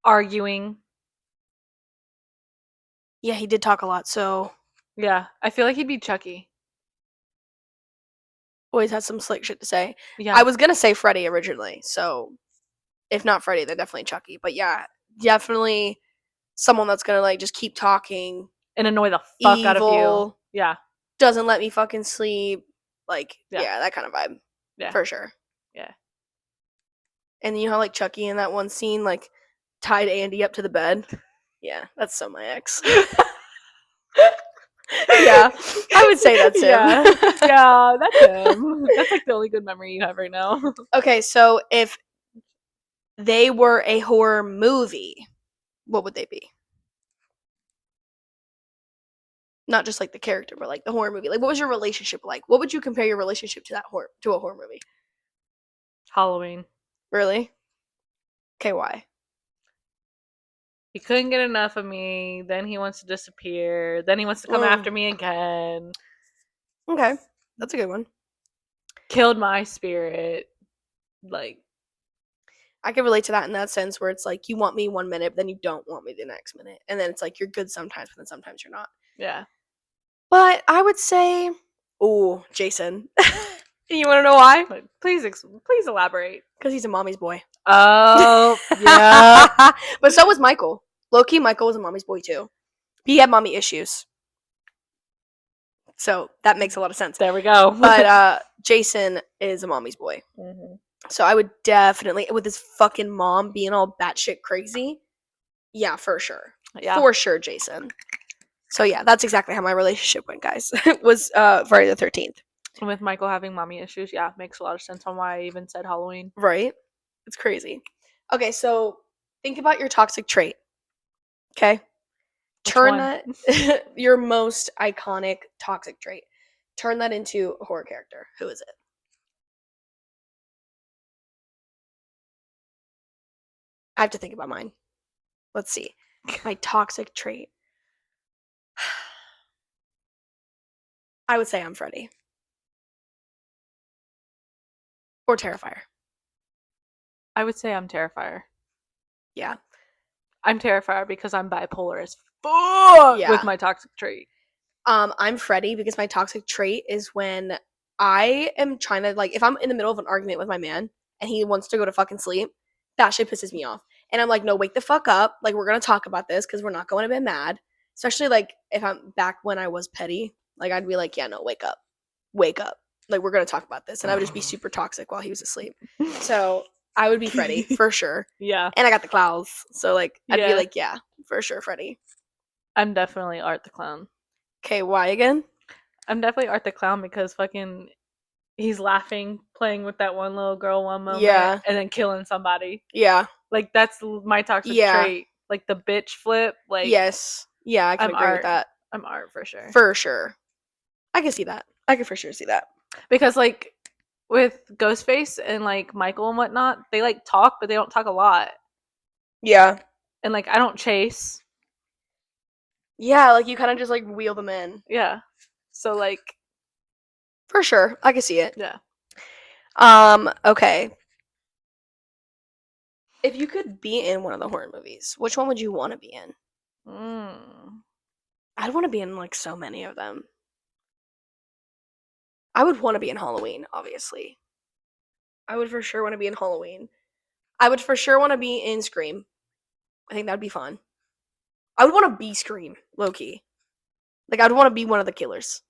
arguing.
Yeah, he did talk a lot, so.
Yeah, I feel like he'd be Chucky.
Always had some slick shit to say.
Yeah.
I was gonna say Freddy originally, so if not Freddy, then definitely Chucky. But yeah, definitely someone that's gonna like just keep talking
and annoy the fuck out of you. Yeah.
Doesn't let me fucking sleep. Like, yeah, that kind of vibe.
Yeah.
For sure.
Yeah.
And you know how like Chucky in that one scene like tied Andy up to the bed? Yeah, that's so my ex. Yeah, I would say that's him.
Yeah, that's him. That's like the only good memory you have right now.
Okay, so if they were a horror movie, what would they be? Not just like the character, but like the horror movie. Like, what was your relationship like? What would you compare your relationship to a horror movie?
Halloween.
Really? Okay, why?
He couldn't get enough of me. Then he wants to disappear. Then he wants to come after me again.
Okay, that's a good one.
Killed my spirit. Like,
I can relate to that in that sense where it's like you want me 1 minute, but then you don't want me the next minute. And then it's like you're good sometimes, but then sometimes you're not.
Yeah.
But I would say, oh, Jason. You want to know why?
Please elaborate.
Because he's a mommy's boy.
Oh, yeah.
But so was Michael. Low-key, Michael was a mommy's boy too. He had mommy issues. So that makes a lot of sense.
There we go.
But Jason is a mommy's boy.
Mm-hmm.
So I would definitely, with his fucking mom being all batshit crazy, yeah, for sure. Yeah. For sure, Jason. So yeah, that's exactly how my relationship went, guys. It was Friday the 13th.
With Michael having mommy issues, yeah, makes a lot of sense on why I even said Halloween.
Right? It's crazy. Okay, so think about your toxic trait. Okay? Turn that, your most iconic toxic trait. Turn that into a horror character. Who is it? I have to think about mine. Let's see. My toxic trait. I would say I'm Freddy. Or Terrifier.
I would say I'm Terrifier.
Yeah.
I'm Terrifier because I'm bipolar as fuck with my toxic trait.
I'm Freddy because my toxic trait is when I am trying to, like, if I'm in the middle of an argument with my man and he wants to go to fucking sleep, that shit pisses me off. And I'm like, no, wake the fuck up. Like, we're going to talk about this because we're not going to be mad. Especially, like, if I'm back when I was petty. Like, I'd be like, yeah, no, wake up. Wake up. Like, we're going to talk about this. And I would just be super toxic while he was asleep. So I would be Freddy, for sure.
Yeah.
And I got the clowns. So, like, I'd be like, yeah, for sure, Freddy.
I'm definitely Art the Clown.
Okay, why again?
I'm definitely Art the Clown because fucking he's laughing, playing with that one little girl one moment, and then killing somebody.
Yeah.
Like, that's my toxic trait. Like, the bitch flip. Like,
yes. Yeah, I can agree with that.
I'm Art for sure.
For sure. I can see that. I can for sure see that.
Because, like, with Ghostface and, like, Michael and whatnot, they, like, talk, but they don't talk a lot.
Yeah.
And, like, I don't chase.
Yeah, like, you kind of just, like, wheel them in.
Yeah. So, like...
For sure. I can see it.
Yeah.
Okay. If you could be in one of the horror movies, which one would you want to be in? I'd want to be in, like, so many of them. I would want to be in Halloween, obviously. I would for sure want to be in Halloween. I would for sure want to be in Scream. I think that'd be fun. I would want to be Scream, low-key. Like, I'd want to be one of the killers.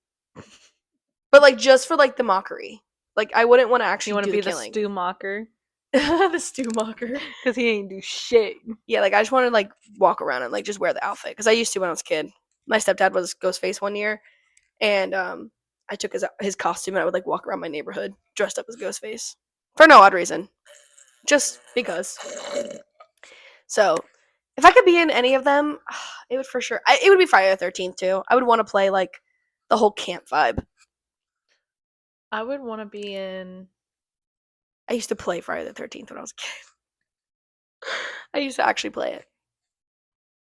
But, like, just for, like, the mockery. Like, I wouldn't want to actually do the killing.
You want to be the Stu Mocker?
The Stu Mocker.
Because he ain't do shit.
Yeah, like, I just want to, like, walk around and, like, just wear the outfit. Because I used to when I was a kid. My stepdad was Ghostface one year. And, I took his costume and I would, like, walk around my neighborhood dressed up as Ghostface. For no odd reason. Just because. So, if I could be in any of them, it would for sure... it would be Friday the 13th, too. I would want to play, like, the whole camp vibe.
I would want to be in...
I used to play Friday the 13th when I was a kid. I used to actually play it.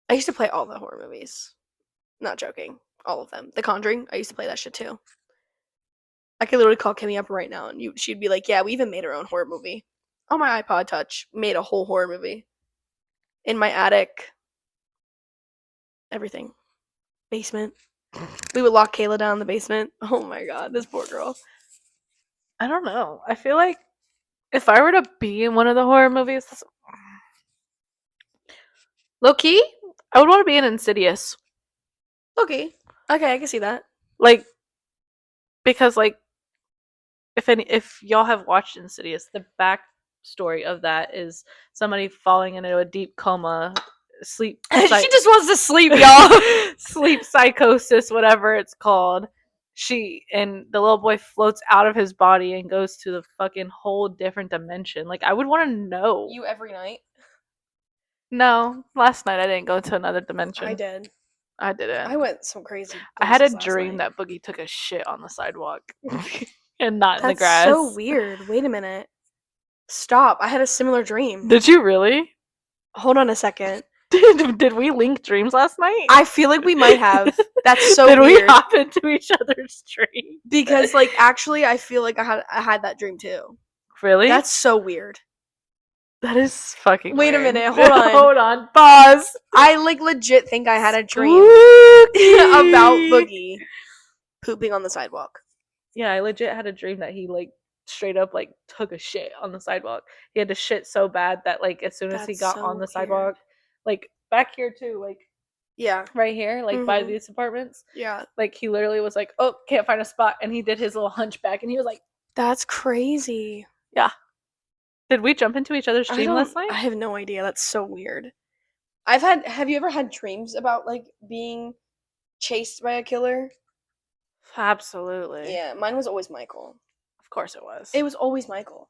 I used to play all the horror movies. Not joking. All of them. The Conjuring, I used to play that shit, too. I could literally call Kimmy up right now and she'd be like, yeah, we even made our own horror movie. On my iPod Touch. Made a whole horror movie. In my attic. Everything. Basement. We would lock Kayla down in the basement. Oh my god, this poor girl.
I don't know. I feel like if I were to be in one of the horror movies... Low-key, I would want to be in Insidious.
Okay, I can see that.
Like, because, like, if y'all have watched Insidious, the backstory of that is somebody falling into a deep coma, sleep...
she just wants to sleep, y'all.
Sleep psychosis, whatever it's called. And the little boy floats out of his body and goes to the fucking whole different dimension. Like, I would want to know.
You every night?
No, last night I didn't go to another dimension.
I did.
I didn't.
I went some crazy.
I had a dream that Boogie took a shit on the sidewalk and not in the grass.
That's so weird. Wait a minute. Stop. I had a similar dream.
Did you really?
Hold on a second.
Did we link dreams last night?
I feel like we might have. That's so
weird. Did we hop into each other's dreams?
Because, like, actually, I feel like I had that dream too.
Really?
That's so weird.
That is fucking
Wait a
weird.
minute, hold on.
Hold on. Pause.
I like legit think I had a dream
Spooky.
about Boogie pooping on the sidewalk.
Yeah, I legit had a dream that he like straight up like took a shit on the sidewalk. He had to shit so bad that like as soon as he
That's
got
so
on the
weird.
sidewalk, like back here too, like
Yeah.
right here, like by
Mhm.
these apartments,
Yeah.
like he literally was like, "Oh, can't find a spot," and he did his little hunchback, and he was like,
That's crazy.
"Yeah." Did we jump into each other's dream last night?
I have no idea. That's so weird. Have you ever had dreams about like being chased by a killer?
Absolutely.
Yeah, mine was always Michael.
Of course it was.
It was always Michael.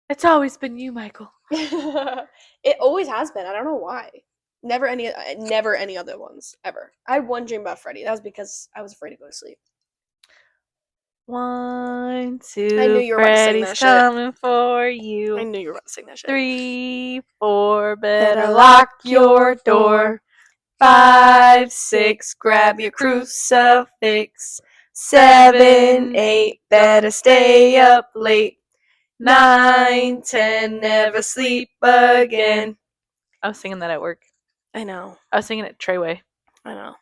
It's always been you, Michael.
It always has been. I don't know why. Never any other ones ever. I had one dream about Freddy. That was because I was afraid to go to sleep.
1, 2,
I knew you were about to sing
Freddy's
that shit.
coming for you.
I knew you were about to sing that shit.
3, 4, better lock your door. 5, 6, grab your crucifix. 7, 8, better stay up late. 9, 10, never sleep again. I was singing that at work.
I know.
I was singing it Treyway.
I know.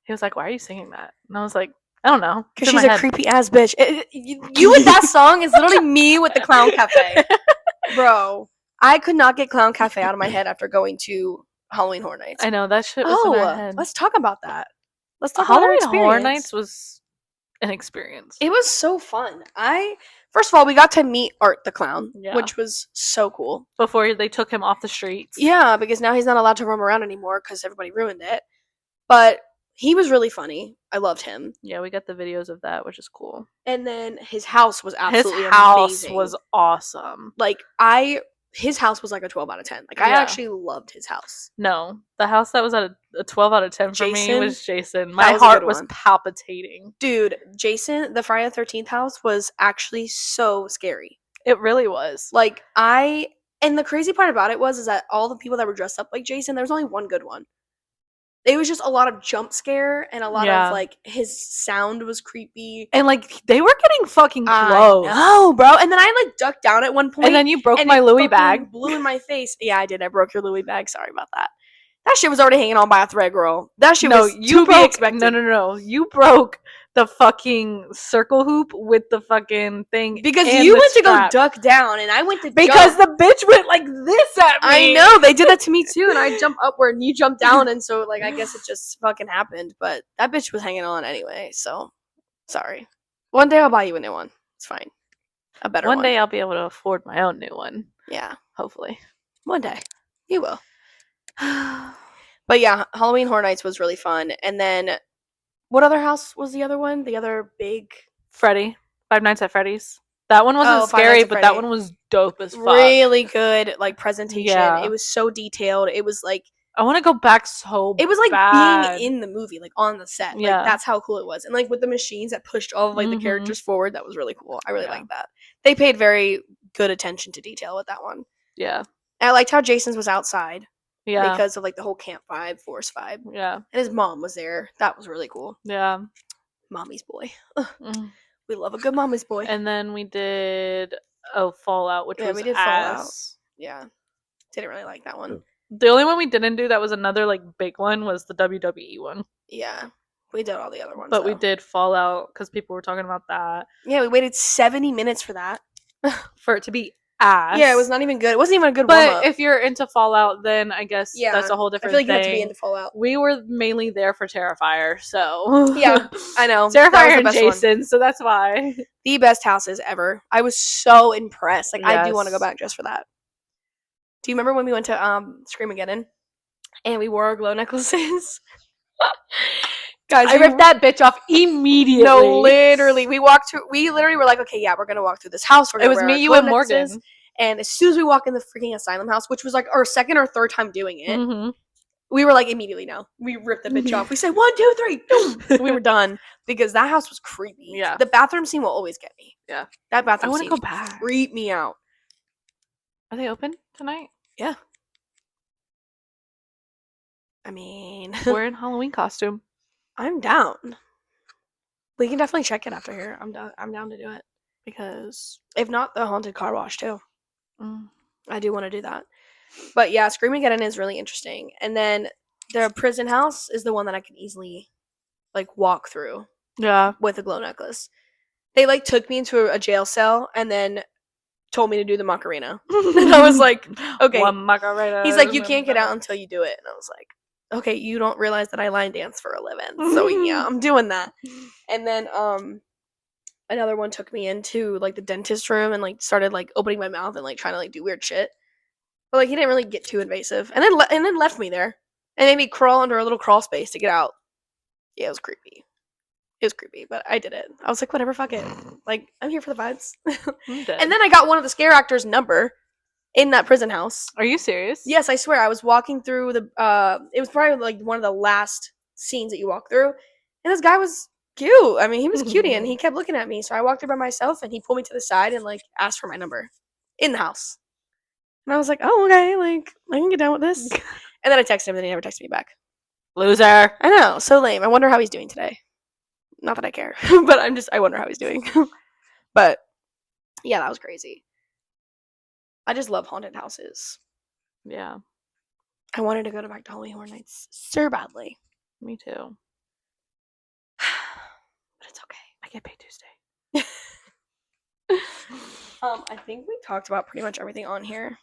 He was like, "Why are you singing that?" And I was like, "I don't know."
Because she's a creepy ass bitch. You with that song is literally me with the Clown Cafe. Bro, I could not get Clown Cafe out of my head after going to Halloween Horror Nights.
I know, that shit was in our head.
Let's talk about that. Let's talk
Halloween
about our
Horror
experience.
Nights was an experience.
It was so fun. First of all, we got to meet Art the Clown,
Yeah.
which was so cool.
Before they took him off the streets.
Yeah, because now he's not allowed to roam around anymore because everybody ruined it. But he was really funny. I loved him.
Yeah, we got the videos of that, which is cool.
And then his house was absolutely
His house
amazing.
was awesome.
Like, his house was like a 12 out of 10. Like, I actually loved his house.
No, the house that was at a 12 out of 10 for me was Jason. My
was a
heart
good
was
one.
palpitating.
Dude, Jason, the Friday the 13th house was actually so scary.
It really was.
Like, and the crazy part about it was that all the people that were dressed up like Jason, there was only one good one. It was just a lot of jump scare and a lot of, like, his sound was creepy.
And, like, they were getting fucking close.
No, bro. And then I, like, ducked down at one point.
And then you broke my Louis bag.
Blew in my face. Yeah, I did. I broke your Louis bag. Sorry about that. That shit was already hanging on by a thread, girl. That shit was to be expected.
No. You broke the fucking circle hoop with the fucking thing.
Because you went to go duck down and I went to
because the bitch went like this at me.
I know. They did that to me too. And I jumped upward and you jumped down. And so, like, I guess it just fucking happened. But that bitch was hanging on anyway. So, sorry. One day I'll buy you a new one. It's fine. A better one.
One day I'll be able to afford my own new one.
Yeah.
Hopefully.
One day. You will. But yeah, Halloween Horror Nights was really fun. And then, what other house was the other one? The other big...
Freddy. Five Nights at Freddy's. That one wasn't scary, but that one was dope as fuck.
Really good, like, presentation.
Yeah.
It was so detailed. It was like...
I want to go back so
It was like
bad.
being in the movie, like, on the set.
Yeah.
Like, that's how cool it was. And, like, with the machines that pushed all of, like, the characters forward, that was really cool. I really liked that. They paid very good attention to detail with that one.
Yeah.
And I liked how Jason's was outside.
Yeah.
Because of, like, the whole camp vibe, forest vibe.
Yeah.
And his mom was there. That was really cool.
Yeah.
Mommy's boy. We love a good mommy's boy.
And then we did Fallout, which was
we did Fallout. Yeah. Didn't really like that one.
The only one we didn't do that was another, like, big one was the WWE one.
Yeah. We did all the other ones,
But we did Fallout because people were talking about that.
Yeah, we waited 70 minutes for that.
For it to be ass.
Yeah, it was not even good. It wasn't even a good
warm-up. But if you're into Fallout, then I guess that's a whole different thing. I feel like you have to be
into Fallout.
We were mainly there for Terrifier, so...
Yeah, I know.
Terrifier and Jason, so that's why.
The best houses ever. I was so impressed. Like, I do want to go back just for that. Do you remember when we went to Screamageddon? And we wore our glow necklaces?
Guys, I ripped that bitch off immediately.
No, literally. We literally were like, okay, yeah, we're going to walk through this house.
It was me, you, and Morgan.
And as soon as we walk in the freaking asylum house, which was like our second or third time doing it, we were like, immediately no. We ripped the bitch off. We said, 1, 2, 3, boom. We were done. Because that house was creepy.
Yeah.
The bathroom scene will always get me.
Yeah.
That bathroom scene
I want to go back.
Creep me out.
Are they open tonight?
Yeah. I mean...
We're in Halloween costume.
I'm down. We can definitely check it after here. I'm down to do it. Because if not, the haunted car wash too. I do want to do that. But yeah, Scream Again is really interesting. And then the prison house is the one that I could easily like walk through.
Yeah.
With a glow necklace. They like took me into a jail cell and then told me to do the Macarena. And I was like, okay.
One Macarena.
He's like, you can't get out until you do it. And I was like, okay, you don't realize that I line dance for a living. So yeah, I'm doing that. And then another one took me into like the dentist room and like started like opening my mouth and like trying to like do weird shit. But like he didn't really get too invasive. And then left me there. And made me crawl under a little crawl space to get out. Yeah, it was creepy. It was creepy, but I did it. I was like, whatever, fuck it. Like, I'm here for the vibes. And then I got one of the scare actors' number in that prison house.
Are you serious?
Yes, I swear. I was walking through the, it was probably like one of the last scenes that you walk through. And this guy was cute. I mean, he was cutie and he kept looking at me. So I walked through by myself and he pulled me to the side and like asked for my number in the house. And I was like, oh, okay, like, I can get down with this. And then I texted him and he never texted me back.
Loser.
I know, so lame. I wonder how he's doing today. Not that I care, but I wonder how he's doing. But yeah, that was crazy. I just love haunted houses.
Yeah.
I wanted to go back to Halloween Horror Nights so badly.
Me too.
But it's okay.
I get paid Tuesday.
I think we talked about pretty much everything on here.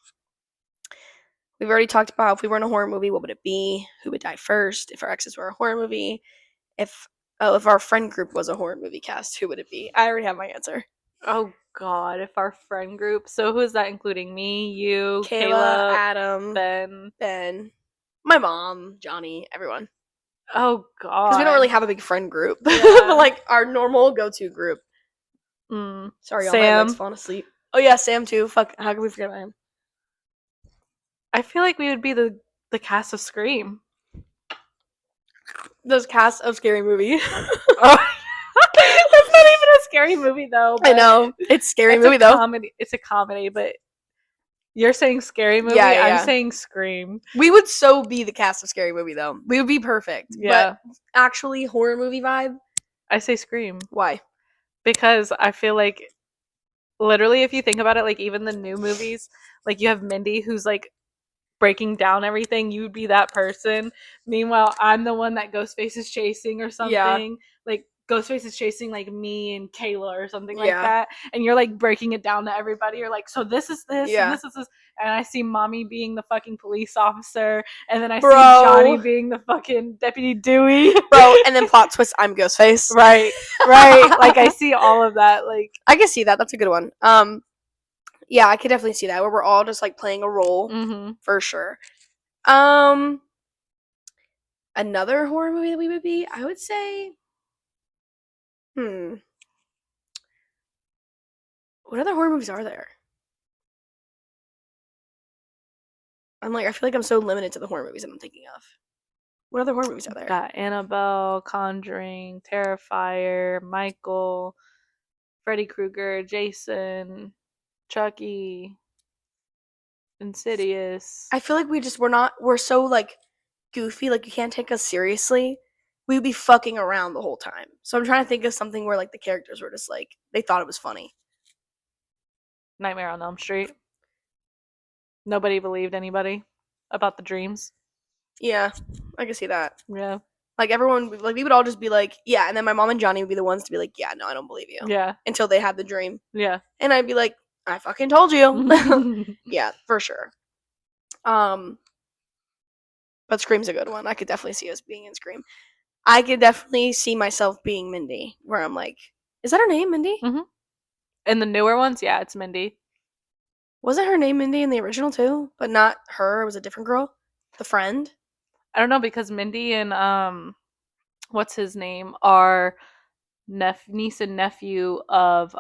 We've already talked about if we were in a horror movie, what would it be? Who would die first? If our exes were a horror movie. If our friend group was a horror movie cast, who would it be? I already have my answer.
Oh God, if our friend group. So who is that including? Me, you,
Kayla, Adam,
Ben,
my mom, Johnny, everyone.
Oh God.
Because we don't really have a big friend group.
Yeah.
But like our normal go-to group. Sorry, y'all, my leg's falling asleep. Oh yeah, Sam too. Fuck, how can we forget about him?
I feel like we would be the cast of Scream.
Those cast of Scary Movie.
Oh, that's not even a scary movie though.
I know it's scary movie though.
Comedy. It's a comedy, but you're saying scary movie.
Yeah.
I'm saying Scream.
We would so be the cast of Scary Movie though. We would be perfect.
Yeah.
But actually, horror movie vibe.
I say Scream.
Why?
Because I feel like, literally, if you think about it, like even the new movies, like you have Mindy who's like breaking down everything. You would be that person. Meanwhile, I'm the one that Ghostface is chasing or something. Yeah. Like Ghostface is chasing like me and Kayla or something like that. And you're like breaking it down to everybody. You're like, so this is this and this is this. And I see Mommy being the fucking police officer. And then I see Johnny being the fucking Deputy Dewey.
Bro, and then plot twist, I'm Ghostface.
Right. Like I see all of that. Like
I can see that. That's a good one. Yeah, I could definitely see that where we're all just like playing a role for sure. Another horror movie that we would be, I would say, what other horror movies are there? I feel like I'm so limited to the horror movies I'm thinking of. What other horror movies are there?
Got Annabelle, Conjuring, Terrifier, Michael, Freddy Krueger, Jason, Chucky, Insidious.
I feel like we're so like goofy, like you can't take us seriously. We'd be fucking around the whole time. So I'm trying to think of something where like the characters were just like they thought it was funny.
Nightmare on Elm Street. Nobody believed anybody about the dreams.
Yeah, I can see that.
Yeah.
Like everyone, like we would all just be like, yeah, and then my mom and Johnny would be the ones to be like, yeah, no, I don't believe you.
Yeah.
Until they had the dream.
Yeah.
And I'd be like, I fucking told you. Yeah, for sure. But Scream's a good one. I could definitely see us being in Scream. I could definitely see myself being Mindy, where I'm like, is that her name, Mindy?
Mm-hmm. In the newer ones, yeah, it's Mindy.
Wasn't her name Mindy in the original too? But not her. It was a different girl. The friend.
I don't know because Mindy and what's his name are niece and nephew of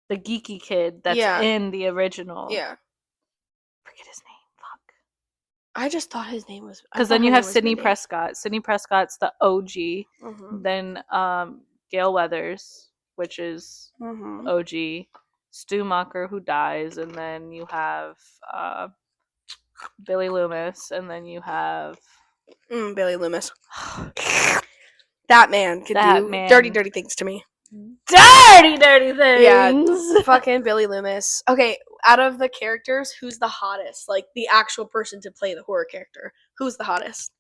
the geeky kid that's in the original.
Yeah.
Forget his name. Fuck.
I just thought his name was.
Because then you have Sidney Prescott. Sidney Prescott's the OG. Mm-hmm. Then Gail Weathers, which is OG. Stu Macher, who dies, and then you have Billy Loomis, and then you have
Billy Loomis. That man could do dirty things to me.
Dirty things.
Yeah, fucking Billy Loomis. Okay, out of the characters, who's the hottest? Like the actual person to play the horror character. Who's the hottest?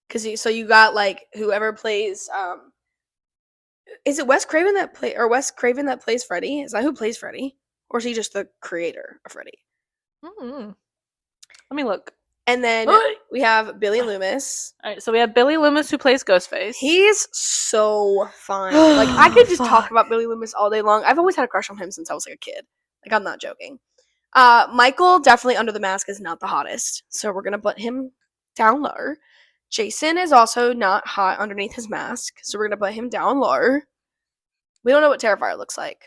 Because you got like whoever plays. Is it Wes Craven that plays Freddy? Is that who plays Freddy, or is he just the creator of Freddy?
Mm-hmm. Let me look.
And then we have Billy Loomis.
All right, so we have Billy Loomis who plays Ghostface.
He's so fine. Like I could just talk about Billy Loomis all day long. I've always had a crush on him since I was like a kid. Like I'm not joking. Michael definitely under the mask is not the hottest, so we're gonna put him down lower. Jason is also not hot underneath his mask, so we're gonna put him down lower. We don't know what Terrifier looks like.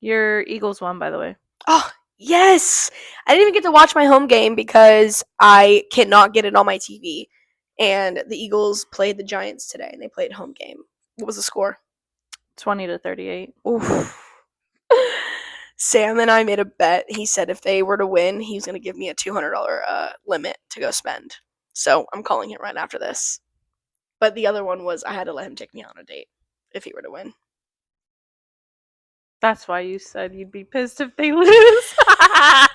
Your Eagles won, by the way.
Oh, yes! I didn't even get to watch my home game because I cannot get it on my TV. And the Eagles played the Giants today, and they played home game. What was the score?
20-38.
Oof. Sam and I made a bet. He said if they were to win, he was going to give me a $200 limit to go spend. So I'm calling it right after this. But the other one was I had to let him take me on a date if he were to win.
That's why you said you'd be pissed if they lose.
Yeah.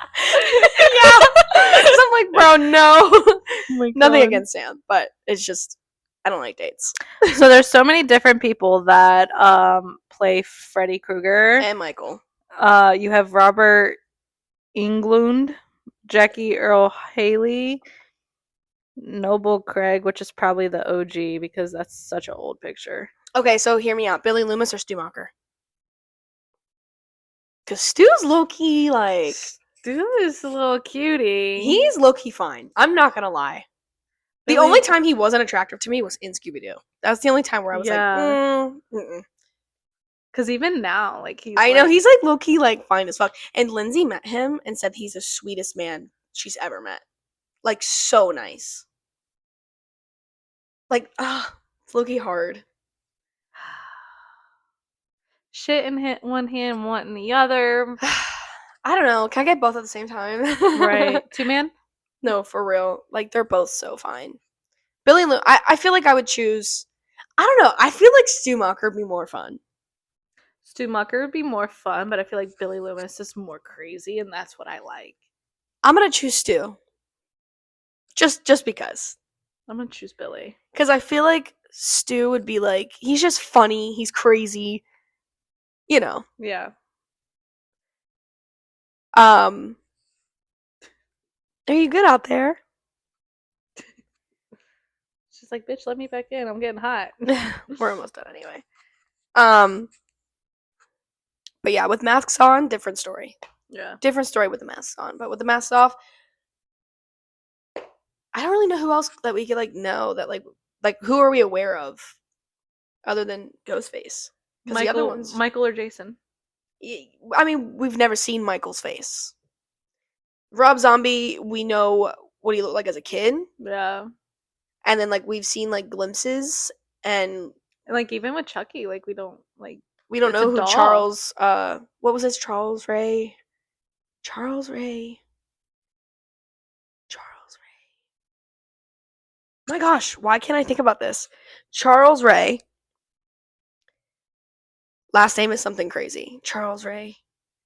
I'm like, bro, no. Oh nothing against Sam, but it's just I don't like dates.
So there's so many different people that play Freddy Krueger.
And Michael.
You have Robert Englund, Jackie Earl Haley, Noble Craig, which is probably the OG because that's such an old picture.
Okay, so hear me out. Billy Loomis or Stu Macher? Because Stu's low-key, like...
Stu is a little cutie.
He's low-key fine. I'm not gonna lie. The only time he wasn't attractive to me was in Scooby-Doo. That's the only time where I was like,
Because even now, like, he's
I know, he's, like, low-key, like, fine as fuck. And Lindsay met him and said he's the sweetest man she's ever met. Like, so nice. Like, it's low-key hard.
Shit in one hand, one in the other.
I don't know. Can I get both at the same time?
Right. Two-man?
No, for real. Like, they're both so fine. Billy Loomis, I feel like I would choose... I don't know. I feel like Stu Macher would be more fun.
Stu Macher would be more fun, but I feel like Billy Loomis is more crazy, and that's what I like.
I'm gonna choose Stu. Just because.
I'm gonna choose Billy.
Because I feel like Stu would be like... He's just funny. He's crazy. You know.
Yeah.
Are you good out there?
She's like, bitch, let me back in. I'm getting hot.
We're almost done anyway. But yeah, with masks on, different story.
Yeah.
Different story with the masks on. But with the masks off, I don't really know who else that we could, like, know that, like, who are we aware of other than Ghostface?
Michael,
the other ones...
Michael or Jason?
I mean, we've never seen Michael's face. Rob Zombie, we know what he looked like as a kid.
Yeah.
And then, like, we've seen, like, glimpses, and
like, even with Chucky, like, we don't
know who Charles, what was his Charles Ray? My gosh, why can't I think about this? Charles Ray. Last name is something crazy. Charles Ray.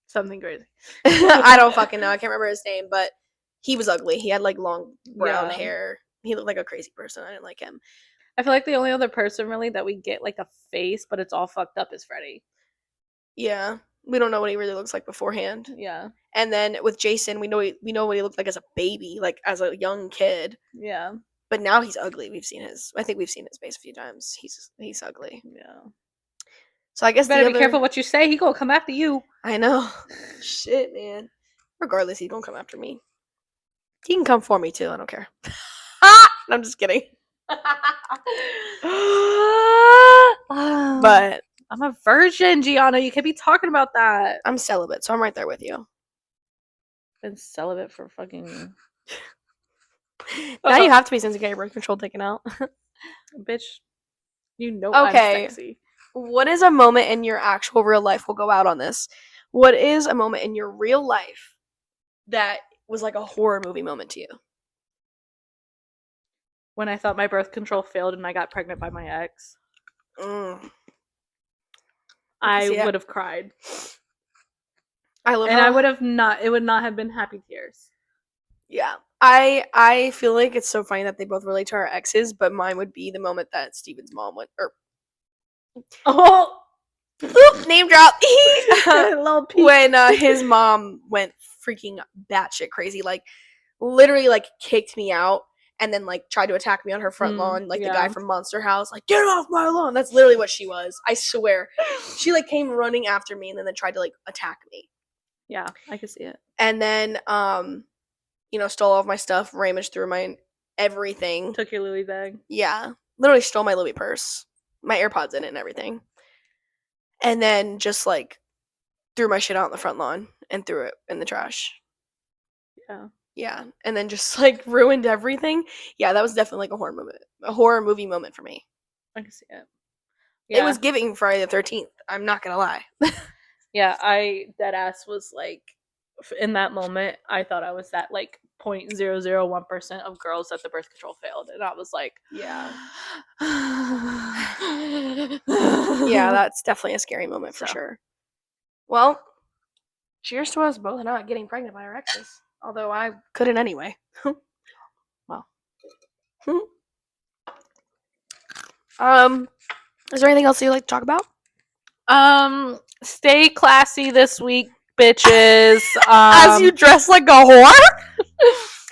Something crazy.
I don't fucking know. I can't remember his name, but he was ugly. He had, like, long brown hair. He looked like a crazy person. I didn't like him.
I feel like the only other person really that we get, like, a face, but it's all fucked up is Freddy.
Yeah. We don't know what he really looks like beforehand.
Yeah.
And then with Jason, we know what he looked like as a baby, like as a young kid.
Yeah.
But now he's ugly. I think we've seen his face a few times. He's ugly.
Yeah.
So I guess
you better be careful what you say. He gonna come after you.
I know. Shit, man. Regardless, he's gonna come after me. He can come for me too. I don't care. I'm just kidding. But
I'm a virgin, Gianna. You can't be talking about that.
I'm celibate, so I'm right there with you.
Been celibate for fucking...
Now you have to be since you got your birth control taken out.
Bitch, you know I'm sexy.
What is a moment in your actual real life? We'll go out on this. What is a moment in your real life that was like a horror movie moment to you?
When I thought my birth control failed and I got pregnant by my ex. I would have cried.
I love
and
how,
I would have not. It would not have been happy tears.
Yeah. I feel like it's so funny that they both relate to our exes, but mine would be the moment that Steven's mom went, or
Oh,
oop, name drop.
little peek.
When his mom went freaking batshit crazy, like literally like kicked me out and then like tried to attack me on her front lawn, like the guy from Monster House, like get off my lawn. That's literally what she was. I swear. She like came running after me and then tried to like attack me.
Yeah, I can see it.
And then stole all of my stuff, rummaged through my everything.
Took your Louis bag.
Yeah. Literally stole my Louis purse. My AirPods in it and everything. And then just like threw my shit out on the front lawn and threw it in the trash.
Yeah.
Yeah. And then just like ruined everything. Yeah, that was definitely like a horror movie moment for me.
I can see it.
Yeah. It was giving Friday the 13th. I'm not gonna lie.
Yeah, I deadass was like, in that moment, I thought I was that like 0.001% of girls that the birth control failed, and I was like,
yeah, yeah, that's definitely a scary moment for sure. Well, cheers to us both not getting pregnant by our exes. Although I couldn't anyway. Well. Is there anything else you'd like to talk about?
Stay classy this week, bitches.
As you dress like a whore?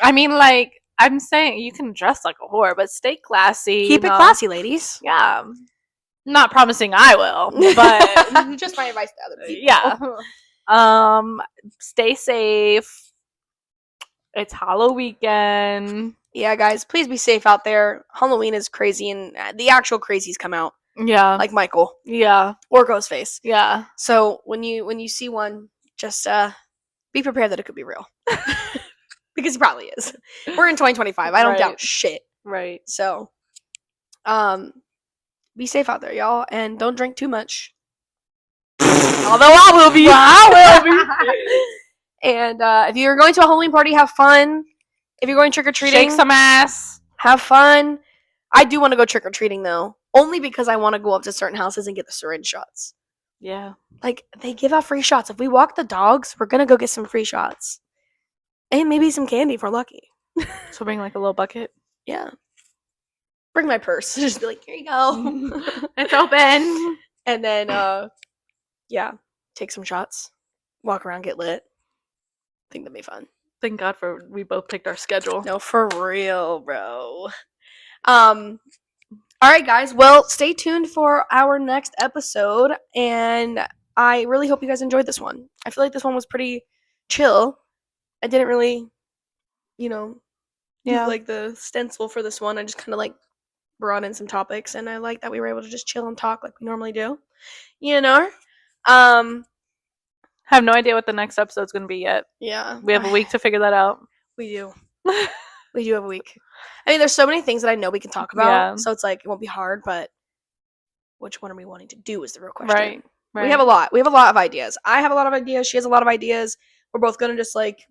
I mean, like, I'm saying you can dress like a whore, but stay classy.
Keep it classy, ladies.
Yeah. Not promising I will, but
just my advice to other people.
Yeah. Stay safe. It's Halloween weekend.
Yeah, guys, please be safe out there. Halloween is crazy, and the actual crazies come out.
Yeah,
like Michael.
Yeah,
or Ghostface.
Yeah.
So when you see one, just be prepared that it could be real, because it probably is. We're in 2025. I don't doubt shit.
Right.
So, be safe out there, y'all, and don't drink too much. Although I will be. And if you're going to a Halloween party, have fun. If you're going trick-or-treating,
shake some ass.
Have fun. I do want to go trick-or-treating, though. Only because I want to go up to certain houses and get the syringe shots.
Yeah.
Like, they give out free shots. If we walk the dogs, we're going to go get some free shots. And maybe some candy if we're lucky.
So bring, like, a little bucket?
Yeah. Bring my purse. Just be like, here you go.
It's open.
And then, yeah, take some shots. Walk around, get lit. I think that'd be fun.
Thank God we both picked our schedule.
No, for real, bro. All right, guys. Well, stay tuned for our next episode, and I really hope you guys enjoyed this one. I feel like this one was pretty chill. I didn't really, do like the stencil for this one. I just kind of like brought in some topics, and I like that we were able to just chill and talk like we normally do.
Have no idea what the next episode's going to be yet.
Yeah.
We have a week to figure that out.
We do. We do have a week. I mean, there's so many things that I know we can talk about, so it's like it won't be hard, but which one are we wanting to do is the real question. Right. We have a lot. We have a lot of ideas. I have a lot of ideas. She has a lot of ideas. We're both going to just like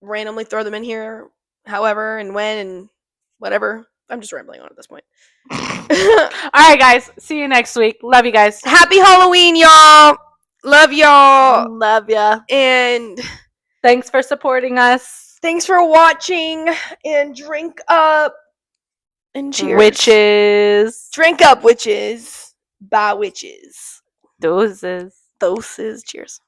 randomly throw them in here however and when and whatever. I'm just rambling on at this point.
All right, guys. See you next week. Love you guys.
Happy Halloween, y'all. Love y'all.
Love ya.
And
thanks for supporting us.
Thanks for watching. And drink up. And cheers.
Witches.
Drink up, witches. Bye, witches.
Doses.
Doses. Cheers.